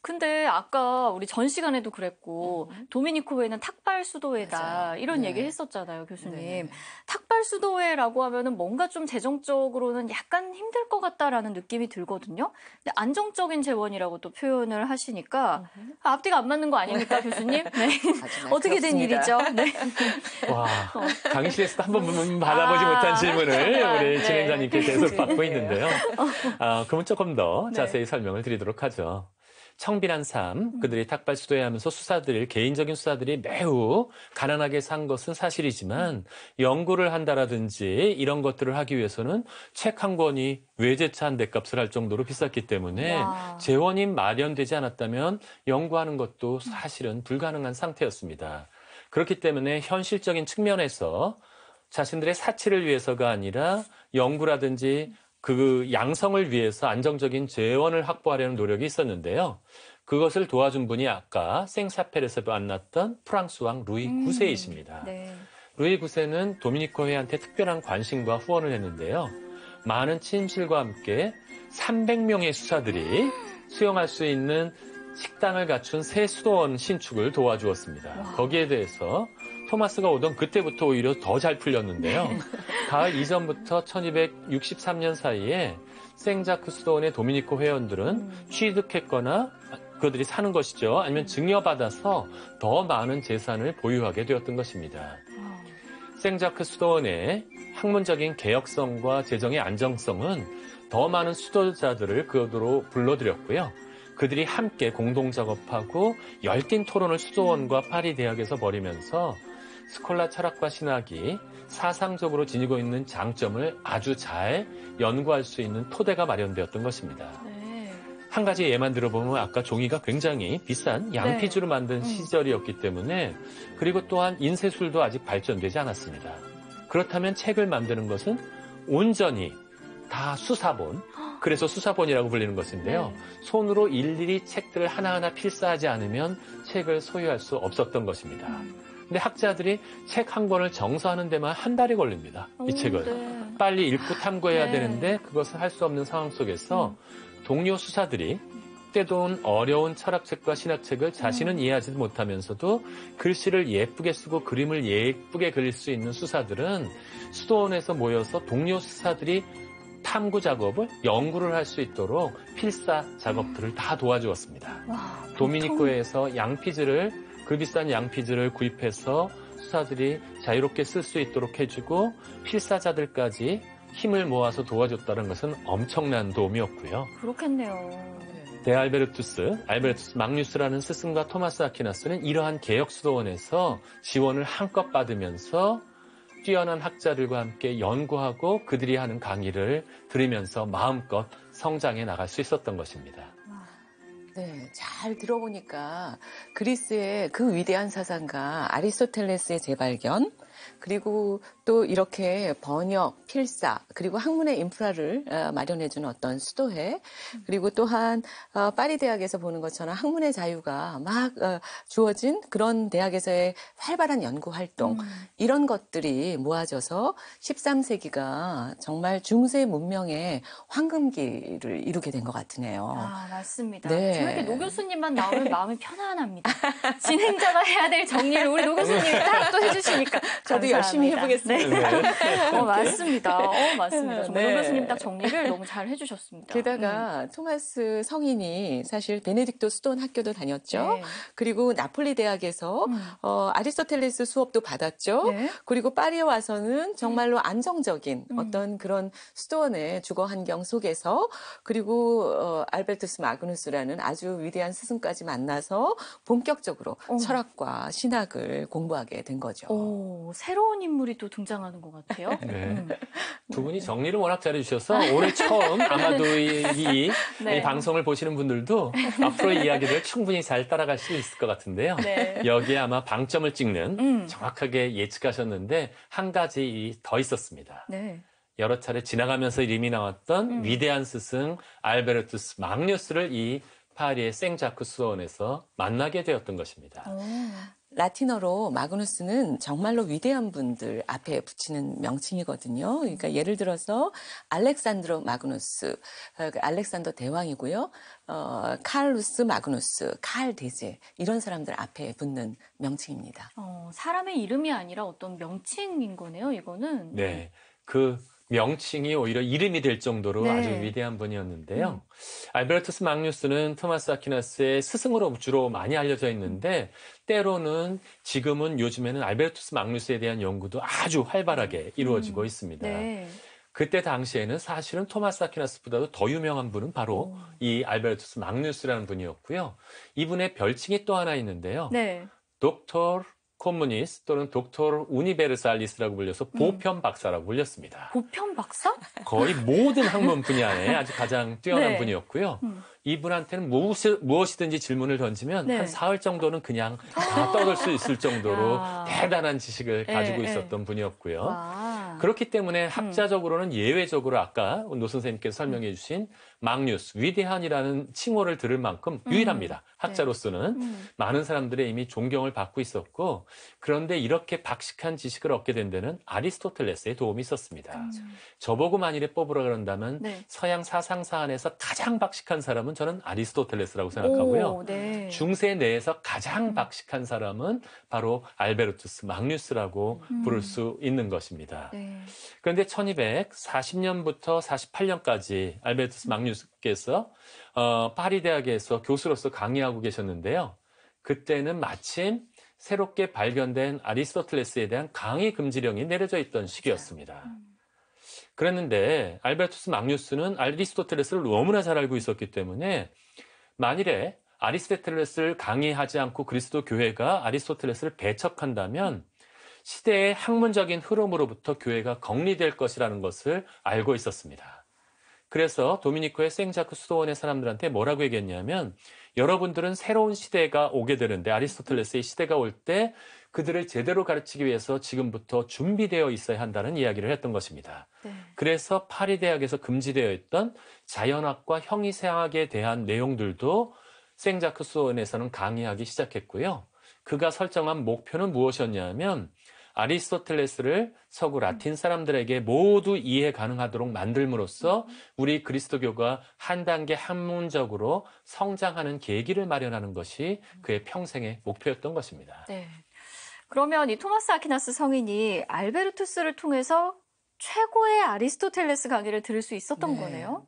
근데 아까 우리 전 시간에도 그랬고 도미니코회는 탁발 수도회다 맞아요. 이런 네. 얘기 했었잖아요, 교수님. 네. 탁발 수도회라고 하면은 뭔가 좀 재정적으로는 약간 힘들 것 같다라는 느낌이 들거든요. 근데 안정적인 재원이라고 또 표현을 하시니까 앞뒤가 안 맞는 거 아닙니까, 교수님? 네. 어떻게 된 일이죠? 네. 와, 강의실에서도 한 번 받아보지 못한 질문을 우리 네. 진행자님께 계속 받고 그래요. 있는데요. 그러면 조금 더 네. 자세히 설명을 드리도록 하죠. 청빈한 삶, 그들이 탁발 수도에 하면서 개인적인 수사들이 매우 가난하게 산 것은 사실이지만 연구를 한다라든지 이런 것들을 하기 위해서는 책 한 권이 외제차 한 대 값을 할 정도로 비쌌기 때문에 와. 재원이 마련되지 않았다면 연구하는 것도 사실은 불가능한 상태였습니다. 그렇기 때문에 현실적인 측면에서 자신들의 사치를 위해서가 아니라 연구라든지 그 양성을 위해서 안정적인 재원을 확보하려는 노력이 있었는데요. 그것을 도와준 분이 아까 생사펠에서 만났던 프랑스 왕 루이 9세이십니다. 네. 루이 9세는 도미니코회한테 특별한 관심과 후원을 했는데요. 많은 침실과 함께 300명의 수사들이 수용할 수 있는 식당을 갖춘 새 수도원 신축을 도와주었습니다. 와. 거기에 대해서 토마스가 오던 그때부터 오히려 더 잘 풀렸는데요. 가을 이전부터 1263년 사이에 생자크 수도원의 도미니코 회원들은 취득했거나 그들이 사는 것이죠. 아니면 증여받아서 더 많은 재산을 보유하게 되었던 것입니다. 생자크 수도원의 학문적인 개혁성과 재정의 안정성은 더 많은 수도자들을 그곳으로 불러들였고요. 그들이 함께 공동 작업하고 열띤 토론을 수도원과 파리 대학에서 벌이면서 스콜라 철학과 신학이 사상적으로 지니고 있는 장점을 아주 잘 연구할 수 있는 토대가 마련되었던 것입니다. 네. 한 가지 예만 들어보면 아까 종이가 굉장히 비싼 양피주로 만든 시절이었기 때문에 그리고 또한 인쇄술도 아직 발전되지 않았습니다. 그렇다면 책을 만드는 것은 온전히 다 수사본, 그래서 수사본이라고 불리는 것인데요. 손으로 일일이 책들을 하나하나 필사하지 않으면 책을 소유할 수 없었던 것입니다. 근데 학자들이 책 한 권을 정서하는 데만 한 달이 걸립니다. 이 책을. 네. 빨리 읽고 탐구해야 네. 되는데 그것을 할 수 없는 상황 속에서 동료 수사들이 때돈 어려운 철학책과 신학책을 자신은 이해하지 못하면서도 글씨를 예쁘게 쓰고 그림을 예쁘게 그릴 수 있는 수사들은 수도원에서 모여서 동료 수사들이 탐구 작업을 연구를 할 수 있도록 필사 작업들을 다 도와주었습니다. 와, 도미니코에서 양피즈를 그 비싼 양피즈를 구입해서 수사들이 자유롭게 쓸 수 있도록 해주고 필사자들까지 힘을 모아서 도와줬다는 것은 엄청난 도움이었고요. 그렇겠네요. 알베르투스 막뉴스라는 스승과 토마스 아퀴나스는 이러한 개혁 수도원에서 지원을 한껏 받으면서 뛰어난 학자들과 함께 연구하고 그들이 하는 강의를 들으면서 마음껏 성장해 나갈 수 있었던 것입니다. 네, 잘 들어보니까 그리스의 그 위대한 사상가 아리스토텔레스의 재발견, 그리고 또 이렇게 번역, 필사, 그리고 학문의 인프라를 마련해주는 어떤 수도회, 그리고 또한 파리 대학에서 보는 것처럼 학문의 자유가 막 주어진 그런 대학에서의 활발한 연구 활동, 이런 것들이 모아져서 13세기가 정말 중세 문명의 황금기를 이루게 된 것 같으네요. 아, 맞습니다. 네. 저렇게 노 교수님만 나오면 마음이 편안합니다. 진행자가 해야 될 정리를 우리 노 교수님이 딱 또 해주시니까 저도 열심히 해보겠습니다. 네. 맞습니다. 맞습니다. 정말 네. 교수님 딱 정리를 너무 잘 해주셨습니다. 게다가 토마스 성인이 사실 베네딕토 수도원 학교도 다녔죠. 네. 그리고 나폴리 대학에서 아리스토텔레스 수업도 받았죠. 네. 그리고 파리에 와서는 정말로 안정적인 어떤 그런 수도원의 주거 환경 속에서 그리고 알베르투스 마그누스라는 아주 위대한 스승까지 만나서 본격적으로 철학과 신학을 공부하게 된 거죠. 오, 새로운 인물이 또 등장하는 것 같아요. 네. 두 분이 정리를 워낙 잘해주셔서 올해 처음 아마도 이 네. 방송을 보시는 분들도 앞으로의 이야기를 충분히 잘 따라갈 수 있을 것 같은데요. 네. 여기에 아마 방점을 찍는 정확하게 예측하셨는데 한 가지 더 있었습니다. 네. 여러 차례 지나가면서 이름이 나왔던 위대한 스승 알베르투스 마그누스를 이 파리의 생자크 수도원에서 만나게 되었던 것입니다. 라틴어로 마그누스는 정말로 위대한 분들 앞에 붙이는 명칭이거든요. 그러니까 예를 들어서 알렉산드로 마그누스, 알렉산더 대왕이고요. 칼루스 마그누스, 칼 대제 이런 사람들 앞에 붙는 명칭입니다. 사람의 이름이 아니라 어떤 명칭인 거네요, 이거는. 네. 그 명칭이 오히려 이름이 될 정도로 네. 아주 위대한 분이었는데요. 알베르투스 마그누스는 토마스 아퀴나스의 스승으로 주로 많이 알려져 있는데 때로는 지금은 요즘에는 알베르투스 마그누스에 대한 연구도 아주 활발하게 이루어지고 있습니다. 네. 그때 당시에는 사실은 토마스 아퀴나스보다도 더 유명한 분은 바로 이 알베르투스 마그누스라는 분이었고요. 이분의 별칭이 또 하나 있는데요. 네. 독토르 코무니스 또는 독토르 우니베르살리스라고 불려서 보편 박사라고 불렸습니다. 보편 박사? 거의 모든 학문 분야에 아주 가장 뛰어난 네. 분이었고요. 이분한테는 무엇이든지 질문을 던지면 네. 한 사흘 정도는 그냥 다 떠들 수 있을 정도로 야. 대단한 지식을 네, 가지고 네. 있었던 분이었고요. 와. 그렇기 때문에 학자적으로는 예외적으로 아까 노 선생님께서 설명해 주신 마그누스, 위대한이라는 칭호를 들을 만큼 유일합니다. 학자로서는 많은 사람들의 이미 존경을 받고 있었고 그런데 이렇게 박식한 지식을 얻게 된 데는 아리스토텔레스의 도움이 있었습니다. 저보고 만일에 뽑으라 그런다면 네. 서양 사상사 안에서 가장 박식한 사람은 저는 아리스토텔레스라고 생각하고요. 오, 네. 중세 내에서 가장 박식한 사람은 바로 알베르투스 마그누스라고 부를 수 있는 것입니다. 네. 그런데 1240년부터 48년까지 알베르투스 마그누스께서 파리 대학에서 교수로서 강의하고 계셨는데요. 그때는 마침 새롭게 발견된 아리스토텔레스에 대한 강의 금지령이 내려져 있던 시기였습니다. 그랬는데 알베르투스 마그누스는 아리스토텔레스를 너무나 잘 알고 있었기 때문에 만일에 아리스토텔레스를 강의하지 않고 그리스도 교회가 아리스토텔레스를 배척한다면 시대의 학문적인 흐름으로부터 교회가 격리될 것이라는 것을 알고 있었습니다. 그래서 도미니코의 생자크 수도원의 사람들한테 뭐라고 얘기했냐면 여러분들은 새로운 시대가 오게 되는데 아리스토텔레스의 시대가 올 때 그들을 제대로 가르치기 위해서 지금부터 준비되어 있어야 한다는 이야기를 했던 것입니다. 네. 그래서 파리 대학에서 금지되어 있던 자연학과 형이상학에 대한 내용들도 생자크 수도원에서는 강의하기 시작했고요. 그가 설정한 목표는 무엇이었냐면 아리스토텔레스를 서구 라틴 사람들에게 모두 이해 가능하도록 만들므로써 우리 그리스도교가 한 단계 학문적으로 성장하는 계기를 마련하는 것이 그의 평생의 목표였던 것입니다. 네. 그러면 이 토마스 아퀴나스 성인이 알베르투스를 통해서 최고의 아리스토텔레스 강의를 들을 수 있었던 거네요.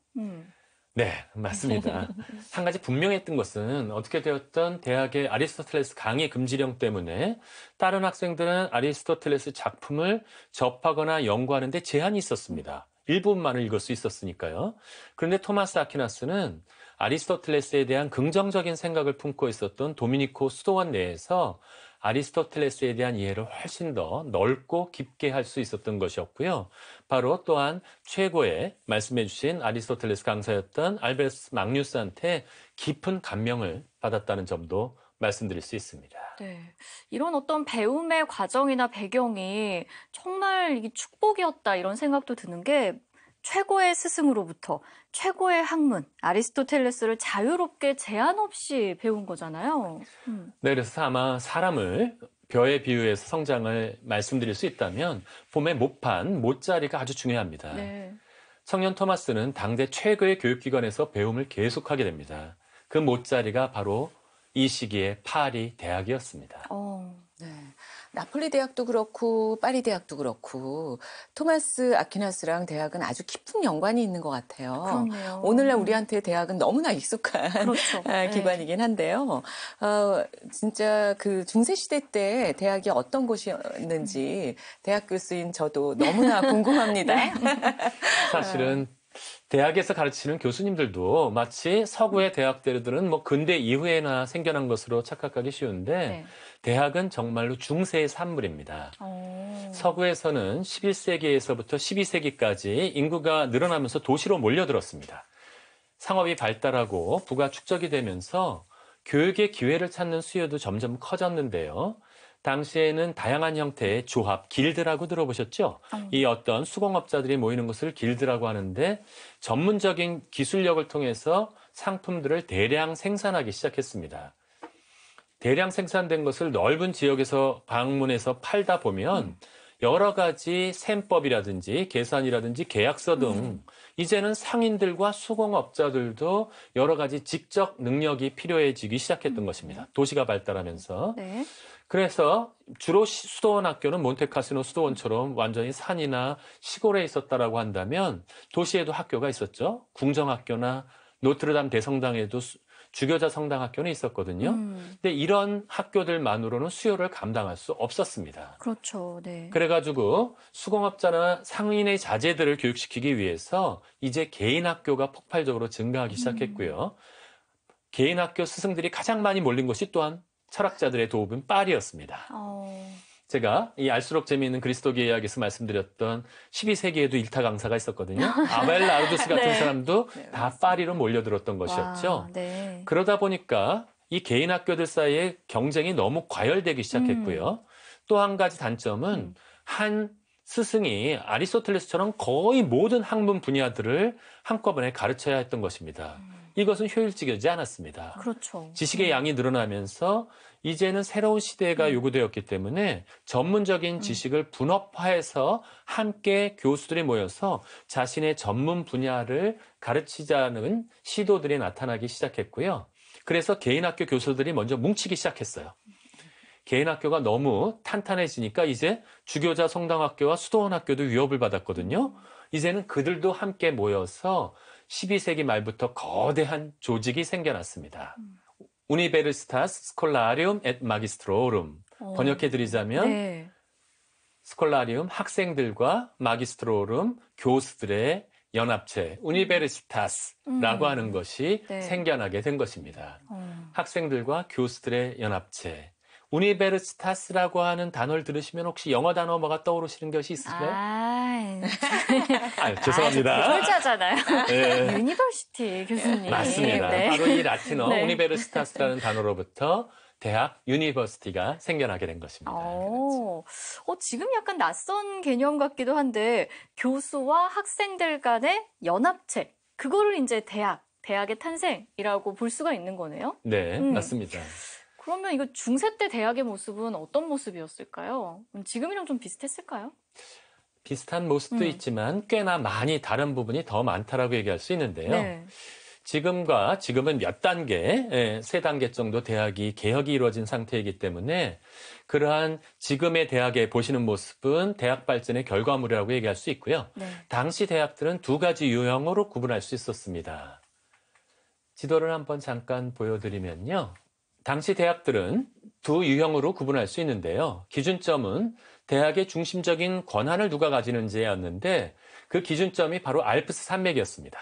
네, 맞습니다. 한 가지 분명했던 것은 어떻게 되었던 대학의 아리스토텔레스 강의 금지령 때문에 다른 학생들은 아리스토텔레스 작품을 접하거나 연구하는 데 제한이 있었습니다. 일부분만을 읽을 수 있었으니까요. 그런데 토마스 아퀴나스는 아리스토텔레스에 대한 긍정적인 생각을 품고 있었던 도미니코 수도원 내에서 아리스토텔레스에 대한 이해를 훨씬 더 넓고 깊게 할 수 있었던 것이었고요. 바로 또한 최고의 말씀해 주신 아리스토텔레스 강사였던 알베르투스 마그누스한테 깊은 감명을 받았다는 점도 말씀드릴 수 있습니다. 네. 이런 어떤 배움의 과정이나 배경이 정말 이게 축복이었다 이런 생각도 드는 게 최고의 스승으로부터 최고의 학문, 아리스토텔레스를 자유롭게 제한 없이 배운 거잖아요. 네, 그래서 아마 사람을 벼에 비유해서 성장을 말씀드릴 수 있다면 봄의 모판, 모짜리가 아주 중요합니다. 네. 청년 토마스는 당대 최고의 교육기관에서 배움을 계속하게 됩니다. 그 모짜리가 바로 이 시기에 파리 대학이었습니다. 네. 나폴리 대학도 그렇고 파리 대학도 그렇고 토마스 아퀴나스랑 대학은 아주 깊은 연관이 있는 것 같아요. 그렇네요. 오늘날 우리한테 대학은 너무나 익숙한 그렇죠. 네. 기관이긴 한데요. 진짜 그 중세 시대 때 대학이 어떤 곳이었는지 대학 교수인 저도 너무나 궁금합니다. 네. 사실은 대학에서 가르치는 교수님들도 마치 서구의 대학들은 뭐 근대 이후에나 생겨난 것으로 착각하기 쉬운데 네. 대학은 정말로 중세의 산물입니다. 서구에서는 11세기에서부터 12세기까지 인구가 늘어나면서 도시로 몰려들었습니다. 상업이 발달하고 부가 축적이 되면서 교육의 기회를 찾는 수요도 점점 커졌는데요. 당시에는 다양한 형태의 조합, 길드라고 들어보셨죠? 이 어떤 수공업자들이 모이는 것을 길드라고 하는데 전문적인 기술력을 통해서 상품들을 대량 생산하기 시작했습니다. 대량 생산된 것을 넓은 지역에서 방문해서 팔다 보면 여러 가지 셈법이라든지 계산이라든지 계약서 등 이제는 상인들과 수공업자들도 여러 가지 직접 능력이 필요해지기 시작했던 것입니다. 도시가 발달하면서. 네. 그래서 주로 수도원 학교는 몬테카시노 수도원처럼 완전히 산이나 시골에 있었다라고 한다면 도시에도 학교가 있었죠. 궁정학교나 노트르담 대성당에도 주교자 성당학교는 있었거든요. 근데 이런 학교들만으로는 수요를 감당할 수 없었습니다. 그렇죠. 네. 그래가지고 수공업자나 상인의 자제들을 교육시키기 위해서 이제 개인 학교가 폭발적으로 증가하기 시작했고요. 개인 학교 스승들이 가장 많이 몰린 곳이 또한 철학자들의 도읍인 파리였습니다. 제가 이 알수록 재미있는 그리스도교 이야기에서 말씀드렸던 12세기에도 일타 강사가 있었거든요. 아벨라르두스 같은 네. 사람도 다 파리로 몰려들었던 것이었죠. 와, 네. 그러다 보니까 이 개인 학교들 사이에 경쟁이 너무 과열되기 시작했고요. 또 한 가지 단점은 한 스승이 아리스토텔레스처럼 거의 모든 학문 분야들을 한꺼번에 가르쳐야 했던 것입니다. 이것은 효율적이지 않았습니다. 그렇죠. 지식의 양이 늘어나면서 이제는 새로운 시대가 요구되었기 때문에 전문적인 지식을 분업화해서 함께 교수들이 모여서 자신의 전문 분야를 가르치자는 시도들이 나타나기 시작했고요. 그래서 개인 학교 교수들이 먼저 뭉치기 시작했어요. 개인 학교가 너무 탄탄해지니까 이제 주교자 성당학교와 수도원 학교도 위협을 받았거든요. 이제는 그들도 함께 모여서 12세기 말부터 거대한 조직이 생겨났습니다. 우니베르시타스 스콜라리움 앳 마기스트로룸. 번역해드리자면 네. 스콜라리움 학생들과 마기스트로룸 교수들의 연합체 우니베르시타스라고 하는 것이 네. 생겨나게 된 것입니다. 학생들과 교수들의 연합체. 우니베르시타스라고 하는 단어를 들으시면 혹시 영어 단어 뭐가 떠오르시는 것이 있을까요? 죄송합니다. 설자잖아요. 네. 유니버시티 교수님. 맞습니다. 네. 바로 이 라틴어 네. 우니베르시타스라는 단어로부터 대학 유니버시티가 생겨나게 된 것입니다. 지금 약간 낯선 개념 같기도 한데 교수와 학생들 간의 연합체. 그거를 이제 대학의 탄생이라고 볼 수가 있는 거네요. 네, 맞습니다. 그러면 이거 중세 때 대학의 모습은 어떤 모습이었을까요? 지금이랑 좀 비슷했을까요? 비슷한 모습도 있지만 꽤나 많이 다른 부분이 더 많다라고 얘기할 수 있는데요. 네. 지금은 몇 단계, 세 단계 정도 대학이 개혁이 이루어진 상태이기 때문에 그러한 지금의 대학에 보시는 모습은 대학 발전의 결과물이라고 얘기할 수 있고요. 네. 당시 대학들은 두 가지 유형으로 구분할 수 있었습니다. 지도를 한번 잠깐 보여드리면요. 당시 대학들은 두 유형으로 구분할 수 있는데요. 기준점은 대학의 중심적인 권한을 누가 가지는지였는데 그 기준점이 바로 알프스 산맥이었습니다.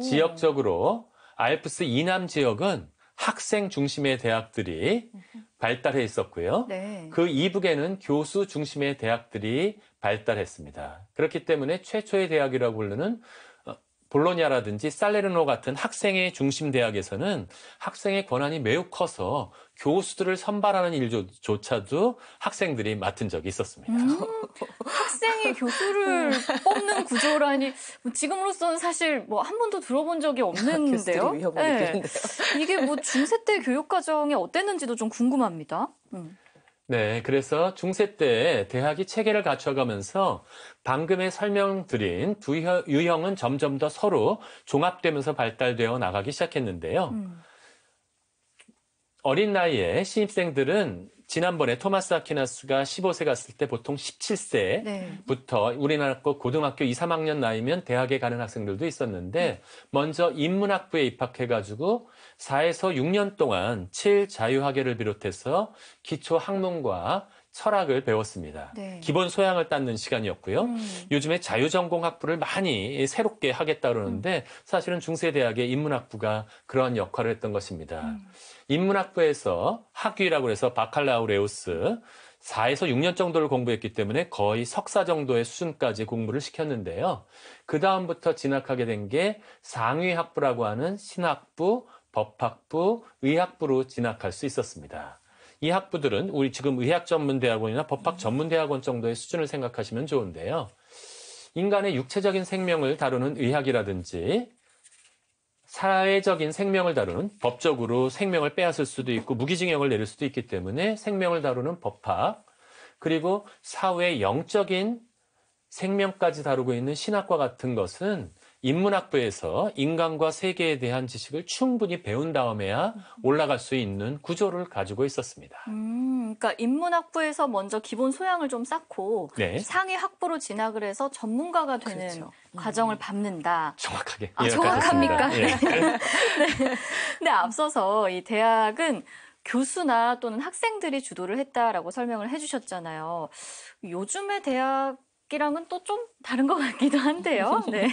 지역적으로 알프스 이남 지역은 학생 중심의 대학들이 발달해 있었고요. 네. 그 이북에는 교수 중심의 대학들이 발달했습니다. 그렇기 때문에 최초의 대학이라고 부르는 볼로냐라든지 살레르노 같은 학생의 중심 대학에서는 학생의 권한이 매우 커서 교수들을 선발하는 일조차도 학생들이 맡은 적이 있었습니다. 학생이 교수를 뽑는 구조라니 지금으로서는 사실 한 번도 들어본 적이 없는데요. 교수들이 위협을 느끼는데요. 이게 중세 때 교육 과정이 어땠는지도 좀 궁금합니다. 네, 그래서 중세 때 대학이 체계를 갖춰가면서 방금에 설명드린 두 유형은 점점 더 서로 종합되면서 발달되어 나가기 시작했는데요. 어린 나이에 신입생들은 지난번에 토마스 아퀴나스가 15세 갔을 때 보통 17세부터 우리나라 고등학교 2, 3학년 나이면 대학에 가는 학생들도 있었는데 먼저 인문학부에 입학해가지고 4에서 6년 동안 7자유학예를 비롯해서 기초 학문과 철학을 배웠습니다. 네. 기본 소양을 닦는 시간이었고요. 요즘에 자유전공학부를 많이 새롭게 하겠다 그러는데 사실은 중세대학의 인문학부가 그런 역할을 했던 것입니다. 인문학부에서 학위라고 해서 바칼라우레우스 4에서 6년 정도를 공부했기 때문에 거의 석사 정도의 수준까지 공부를 시켰는데요. 그 다음부터 진학하게 된 게 상위학부라고 하는 신학부, 법학부, 의학부로 진학할 수 있었습니다. 이 학부들은 우리 지금 의학전문대학원이나 법학전문대학원 정도의 수준을 생각하시면 좋은데요. 인간의 육체적인 생명을 다루는 의학이라든지 사회적인 생명을 다루는 법적으로 생명을 빼앗을 수도 있고 무기징역을 내릴 수도 있기 때문에 생명을 다루는 법학, 그리고 사회 영적인 생명까지 다루고 있는 신학과 같은 것은 인문학부에서 인간과 세계에 대한 지식을 충분히 배운 다음에야 올라갈 수 있는 구조를 가지고 있었습니다. 그러니까 인문학부에서 먼저 기본 소양을 좀 쌓고 네. 상위 학부로 진학을 해서 전문가가 되는 그렇죠. 과정을 밟는다. 정확하게 정확합니까? 이해하셨습니다. 예. 네. 근데 앞서서 이 대학은 교수나 또는 학생들이 주도를 했다라고 설명을 해주셨잖아요. 요즘의 대학이랑은 또 좀 다른 것 같기도 한데요. 네.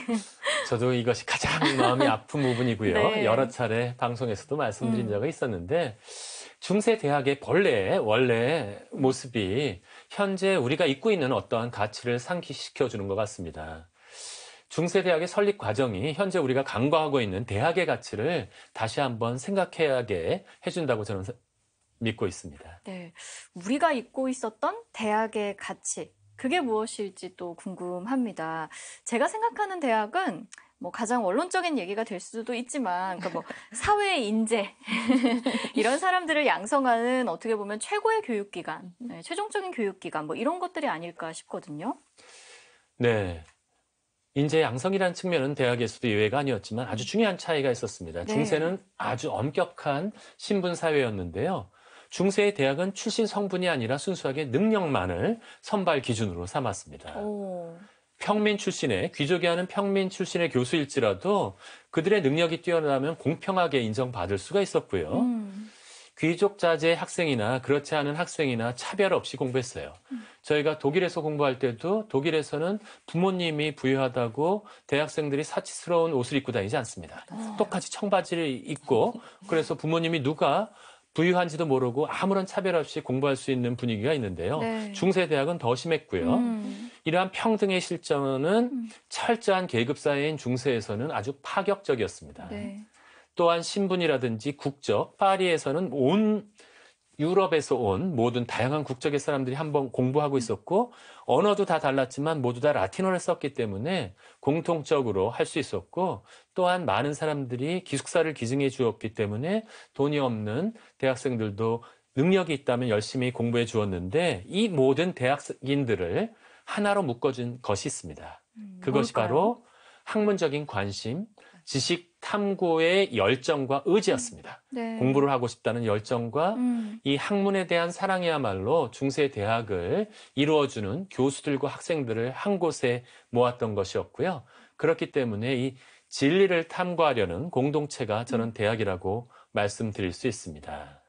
저도 이것이 가장 마음이 아픈 부분이고요. 네. 여러 차례 방송에서도 말씀드린 적이 있었는데 중세 대학의 원래 모습이 현재 우리가 잊고 있는 어떠한 가치를 상기시켜주는 것 같습니다. 중세 대학의 설립 과정이 현재 우리가 간과하고 있는 대학의 가치를 다시 한번 생각하게 해준다고 저는 믿고 있습니다. 네. 우리가 잊고 있었던 대학의 가치. 그게 무엇일지 또 궁금합니다. 제가 생각하는 대학은 뭐 가장 원론적인 얘기가 될 수도 있지만 그러니까 뭐 사회의 인재 이런 사람들을 양성하는 어떻게 보면 최고의 교육기관, 네, 최종적인 교육기관 뭐 이런 것들이 아닐까 싶거든요. 네. 인재 양성이라는 측면은 대학에서도 예외가 아니었지만 아주 중요한 차이가 있었습니다. 네. 중세는 아주 엄격한 신분 사회였는데요. 중세의 대학은 출신 성분이 아니라 순수하게 능력만을 선발 기준으로 삼았습니다. 오. 평민 출신의, 귀족이 하는 평민 출신의 교수일지라도 그들의 능력이 뛰어나면 공평하게 인정받을 수가 있었고요. 귀족 자제 학생이나 그렇지 않은 학생이나 차별 없이 공부했어요. 저희가 독일에서 공부할 때도 독일에서는 부모님이 부유하다고 대학생들이 사치스러운 옷을 입고 다니지 않습니다. 똑같이 청바지를 입고 그래서 부모님이 누가 부유한지도 모르고 아무런 차별 없이 공부할 수 있는 분위기가 있는데요. 네. 중세 대학은 더 심했고요. 이러한 평등의 실정은 철저한 계급사회인 중세에서는 아주 파격적이었습니다. 네. 또한 신분이라든지 국적, 파리에서는 온 유럽에서 온 모든 다양한 국적의 사람들이 한번 공부하고 있었고 언어도 다 달랐지만 모두 다 라틴어를 썼기 때문에 공통적으로 할 수 있었고 또한 많은 사람들이 기숙사를 기증해 주었기 때문에 돈이 없는 대학생들도 능력이 있다면 열심히 공부해 주었는데 이 모든 대학인들을 하나로 묶어준 것이 있습니다. 그것이 뭘까요? 바로 학문적인 관심, 지식 탐구의 열정과 의지였습니다. 네. 공부를 하고 싶다는 열정과 음. 이 학문에 대한 사랑이야말로 중세 대학을 이루어주는 교수들과 학생들을 한 곳에 모았던 것이었고요. 그렇기 때문에 이 진리를 탐구하려는 공동체가 저는 대학이라고 말씀드릴 수 있습니다.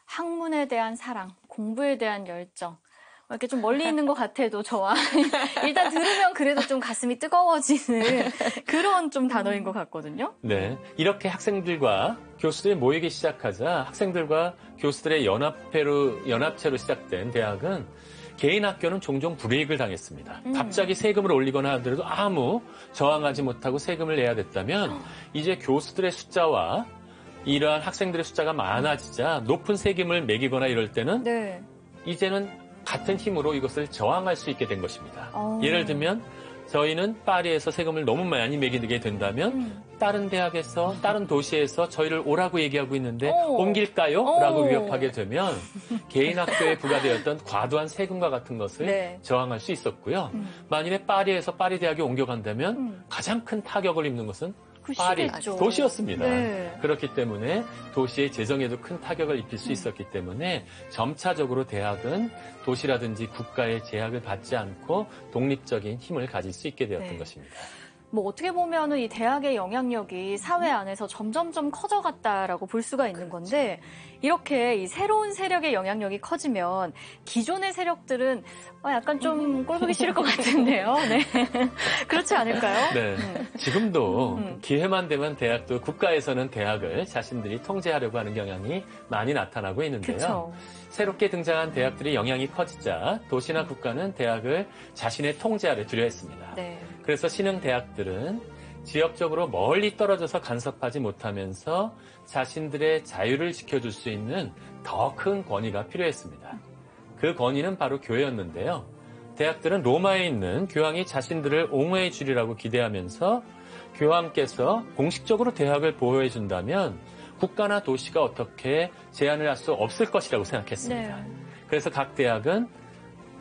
학문에 대한 사랑, 공부에 대한 열정. 이렇게 좀 멀리 있는 것 같아도 저와 일단 들으면 그래도 좀 가슴이 뜨거워지는 그런 좀 단어인 것 같거든요. 네, 이렇게 학생들과 교수들이 모이기 시작하자 학생들과 교수들의 연합체로 시작된 대학은 개인 학교는 종종 불이익을 당했습니다. 갑자기 세금을 올리거나 하더라도 아무 저항하지 못하고 세금을 내야 됐다면 이제 교수들의 숫자와 이러한 학생들의 숫자가 많아지자 높은 세금을 매기거나 이럴 때는 네. 이제는 같은 힘으로 이것을 저항할 수 있게 된 것입니다. 어. 예를 들면 저희는 파리에서 세금을 너무 많이 매기게 된다면 다른 대학에서 다른 도시에서 저희를 오라고 얘기하고 있는데 옮길까요? 라고 위협하게 되면 개인 학교에 부과되었던 과도한 세금과 같은 것을 네. 저항할 수 있었고요. 만일에 파리에서 파리 대학에 옮겨간다면 가장 큰 타격을 입는 것은 시겠죠. 도시였습니다. 네. 그렇기 때문에 도시의 재정에도 큰 타격을 입힐 수 있었기 때문에 점차적으로 대학은 도시라든지 국가의 제약을 받지 않고 독립적인 힘을 가질 수 있게 되었던 네. 것입니다. 뭐 어떻게 보면은 이 대학의 영향력이 사회 안에서 점점점 커져갔다라고 볼 수가 있는 건데 이렇게 이 새로운 세력의 영향력이 커지면 기존의 세력들은 약간 좀 꼴보기 싫을 것 같은데요. 네. 그렇지 않을까요? 네. 지금도 기회만 되면 대학도 국가에서는 대학을 자신들이 통제하려고 하는 경향이 많이 나타나고 있는데요. 그렇죠. 새롭게 등장한 대학들이 영향이 커지자 도시나 국가는 대학을 자신의 통제 아래 두려 했습니다. 네. 그래서 신흥 대학들은 지역적으로 멀리 떨어져서 간섭하지 못하면서 자신들의 자유를 지켜줄 수 있는 더 큰 권위가 필요했습니다. 그 권위는 바로 교회였는데요. 대학들은 로마에 있는 교황이 자신들을 옹호해 주리라고 기대하면서 교황께서 공식적으로 대학을 보호해 준다면 국가나 도시가 어떻게 제한을 할 수 없을 것이라고 생각했습니다. 네. 그래서 각 대학은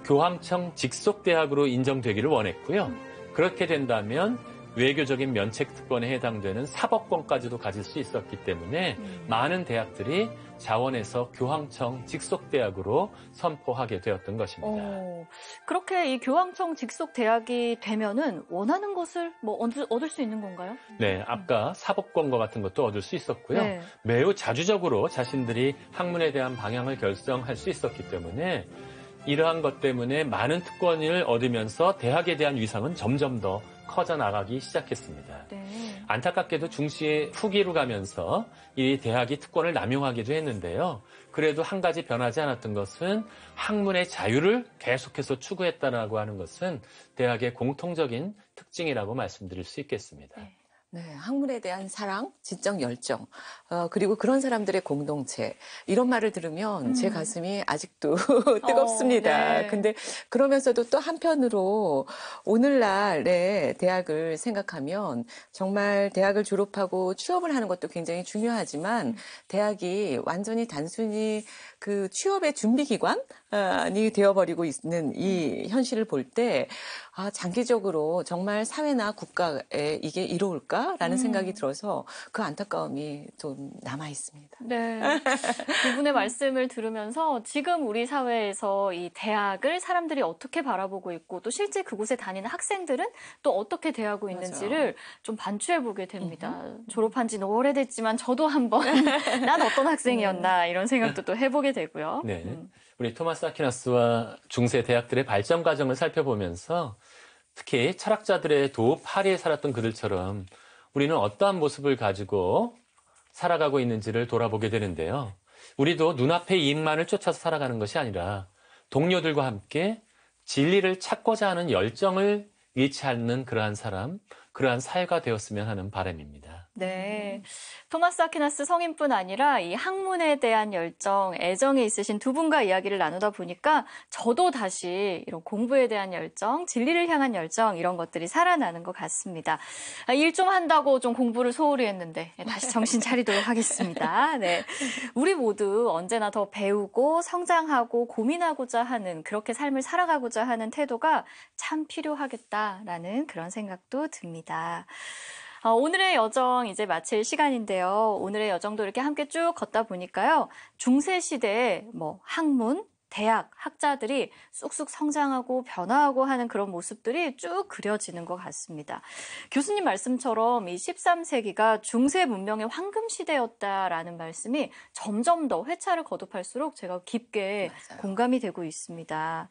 교황청 직속 대학으로 인정되기를 원했고요. 그렇게 된다면 외교적인 면책 특권에 해당되는 사법권까지도 가질 수 있었기 때문에 많은 대학들이 자원에서 교황청 직속 대학으로 선포하게 되었던 것입니다. 그렇게 이 교황청 직속 대학이 되면은 원하는 것을 뭐 얻을 수 있는 건가요? 네, 아까 사법권과 같은 것도 얻을 수 있었고요. 네. 매우 자주적으로 자신들이 학문에 대한 방향을 결정할 수 있었기 때문에 이러한 것 때문에 많은 특권을 얻으면서 대학에 대한 위상은 점점 더 커져나가기 시작했습니다. 네. 안타깝게도 중시의 후기로 가면서 이 대학이 특권을 남용하기도 했는데요. 그래도 한 가지 변하지 않았던 것은 학문의 자유를 계속해서 추구했다라고 하는 것은 대학의 공통적인 특징이라고 말씀드릴 수 있겠습니다. 네. 네, 학문에 대한 사랑, 지적 열정, 그리고 그런 사람들의 공동체 이런 말을 들으면 제 가슴이 아직도 뜨겁습니다. 네. 근데 그러면서도 또 한편으로 오늘날의 대학을 생각하면 정말 대학을 졸업하고 취업을 하는 것도 굉장히 중요하지만 대학이 완전히 단순히 그 취업의 준비기관이 되어버리고 있는 이 현실을 볼 때 장기적으로 정말 사회나 국가에 이게 이로울까라는 생각이 들어서 그 안타까움이 좀 남아 있습니다. 네. 이분의 말씀을 들으면서 지금 우리 사회에서 이 대학을 사람들이 어떻게 바라보고 있고 또 실제 그곳에 다니는 학생들은 또 어떻게 대하고 있는지를 좀 반추해 보게 됩니다. 졸업한 지는 오래됐지만 저도 한번 난 어떤 학생이었나 이런 생각도 또 해보게 되고요. 네. 우리 토마스 아퀴나스와 중세 대학들의 발전 과정을 살펴보면서 특히 철학자들의 도읍 파리에 살았던 그들처럼 우리는 어떠한 모습을 가지고 살아가고 있는지를 돌아보게 되는데요. 우리도 눈앞의 이익만을 쫓아서 살아가는 것이 아니라 동료들과 함께 진리를 찾고자 하는 열정을 잃지 않는 그러한 사람, 그러한 사회가 되었으면 하는 바람입니다. 네. 토마스 아퀴나스 성인뿐 아니라 이 학문에 대한 열정, 애정이 있으신 두 분과 이야기를 나누다 보니까 저도 다시 이런 공부에 대한 열정, 진리를 향한 열정 이런 것들이 살아나는 것 같습니다. 일 좀 한다고 좀 공부를 소홀히 했는데 다시 정신 차리도록 하겠습니다. 네. 우리 모두 언제나 더 배우고 성장하고 고민하고자 하는 그렇게 삶을 살아가고자 하는 태도가 참 필요하겠다라는 그런 생각도 듭니다. 오늘의 여정 이제 마칠 시간인데요. 오늘의 여정도 이렇게 함께 쭉 걷다 보니까요. 중세 시대에 학문, 대학, 학자들이 쑥쑥 성장하고 변화하고 하는 그런 모습들이 쭉 그려지는 것 같습니다. 교수님 말씀처럼 이 13세기가 중세 문명의 황금 시대였다라는 말씀이 점점 더 회차를 거듭할수록 제가 깊게 맞아요. 공감이 되고 있습니다.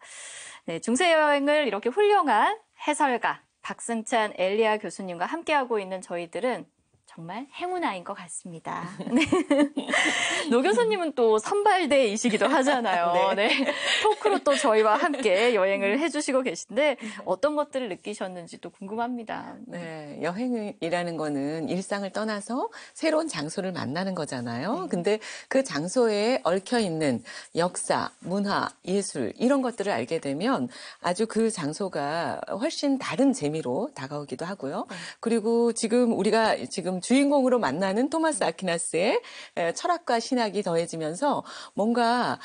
네, 중세 여행을 이렇게 훌륭한 해설가 박승찬 엘리야 교수님과 함께하고 있는 저희들은 정말 행운아인 것 같습니다. 네. 노 교수님은 또 선발대이시기도 하잖아요. 네. 토크로 또 저희와 함께 여행을 해주시고 계신데 어떤 것들을 느끼셨는지도 궁금합니다. 네, 여행이라는 거는 일상을 떠나서 새로운 장소를 만나는 거잖아요. 근데 그 장소에 얽혀 있는 역사, 문화, 예술 이런 것들을 알게 되면 아주 그 장소가 훨씬 다른 재미로 다가오기도 하고요. 그리고 우리가 지금 주인공으로 만나는 토마스 아퀴나스의 철학과 신학이 더해지면서 뭔가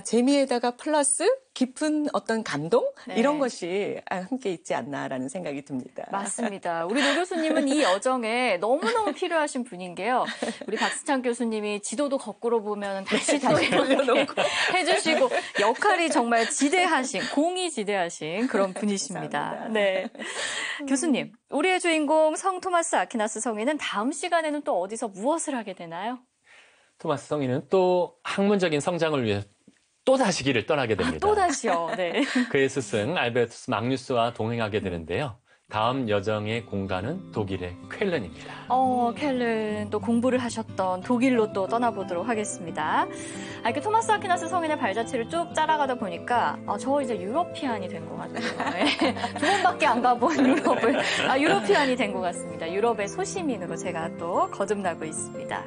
재미에다가 플러스 깊은 어떤 감동 네. 이런 것이 함께 있지 않나라는 생각이 듭니다. 맞습니다. 우리 노 교수님은 이 여정에 너무너무 필요하신 분인 게요. 우리 박수창 교수님이 지도도 거꾸로 보면 다시 돌려놓고 해주시고 역할이 정말 지대하신, 공이 지대하신 그런 분이십니다. 감사합니다. 네, 교수님, 우리의 주인공 성 토마스 아퀴나스 성인은 다음 시간에는 또 어디서 무엇을 하게 되나요? 토마스 성인은 또 학문적인 성장을 위해 또다시 길을 떠나게 됩니다. 또다시요. 네. 그의 스승 알베르투스 막뉴스와 동행하게 되는데요. 다음 여정의 공간은 독일의 쾰른입니다. 쾰른 또 공부를 하셨던 독일로 또 떠나보도록 하겠습니다. 이렇게 토마스 아퀴나스 성인의 발자취를 쭉 따라가다 보니까 저 이제 유러피안이 된 것 같아요. 두 번밖에 안 가본 유럽을 유러피안이 된 것 같습니다. 유럽의 소시민으로 제가 또 거듭나고 있습니다.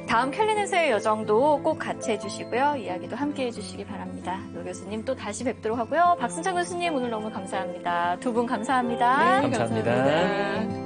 다음 쾰른에서의 여정도 꼭 같이 해주시고요. 이야기도 함께 해주시기 바랍니다. 노 교수님 또 다시 뵙도록 하고요. 박순창 교수님 오늘 너무 감사합니다. 두 분 감사합니다. 네, 감사합니다. 감사합니다.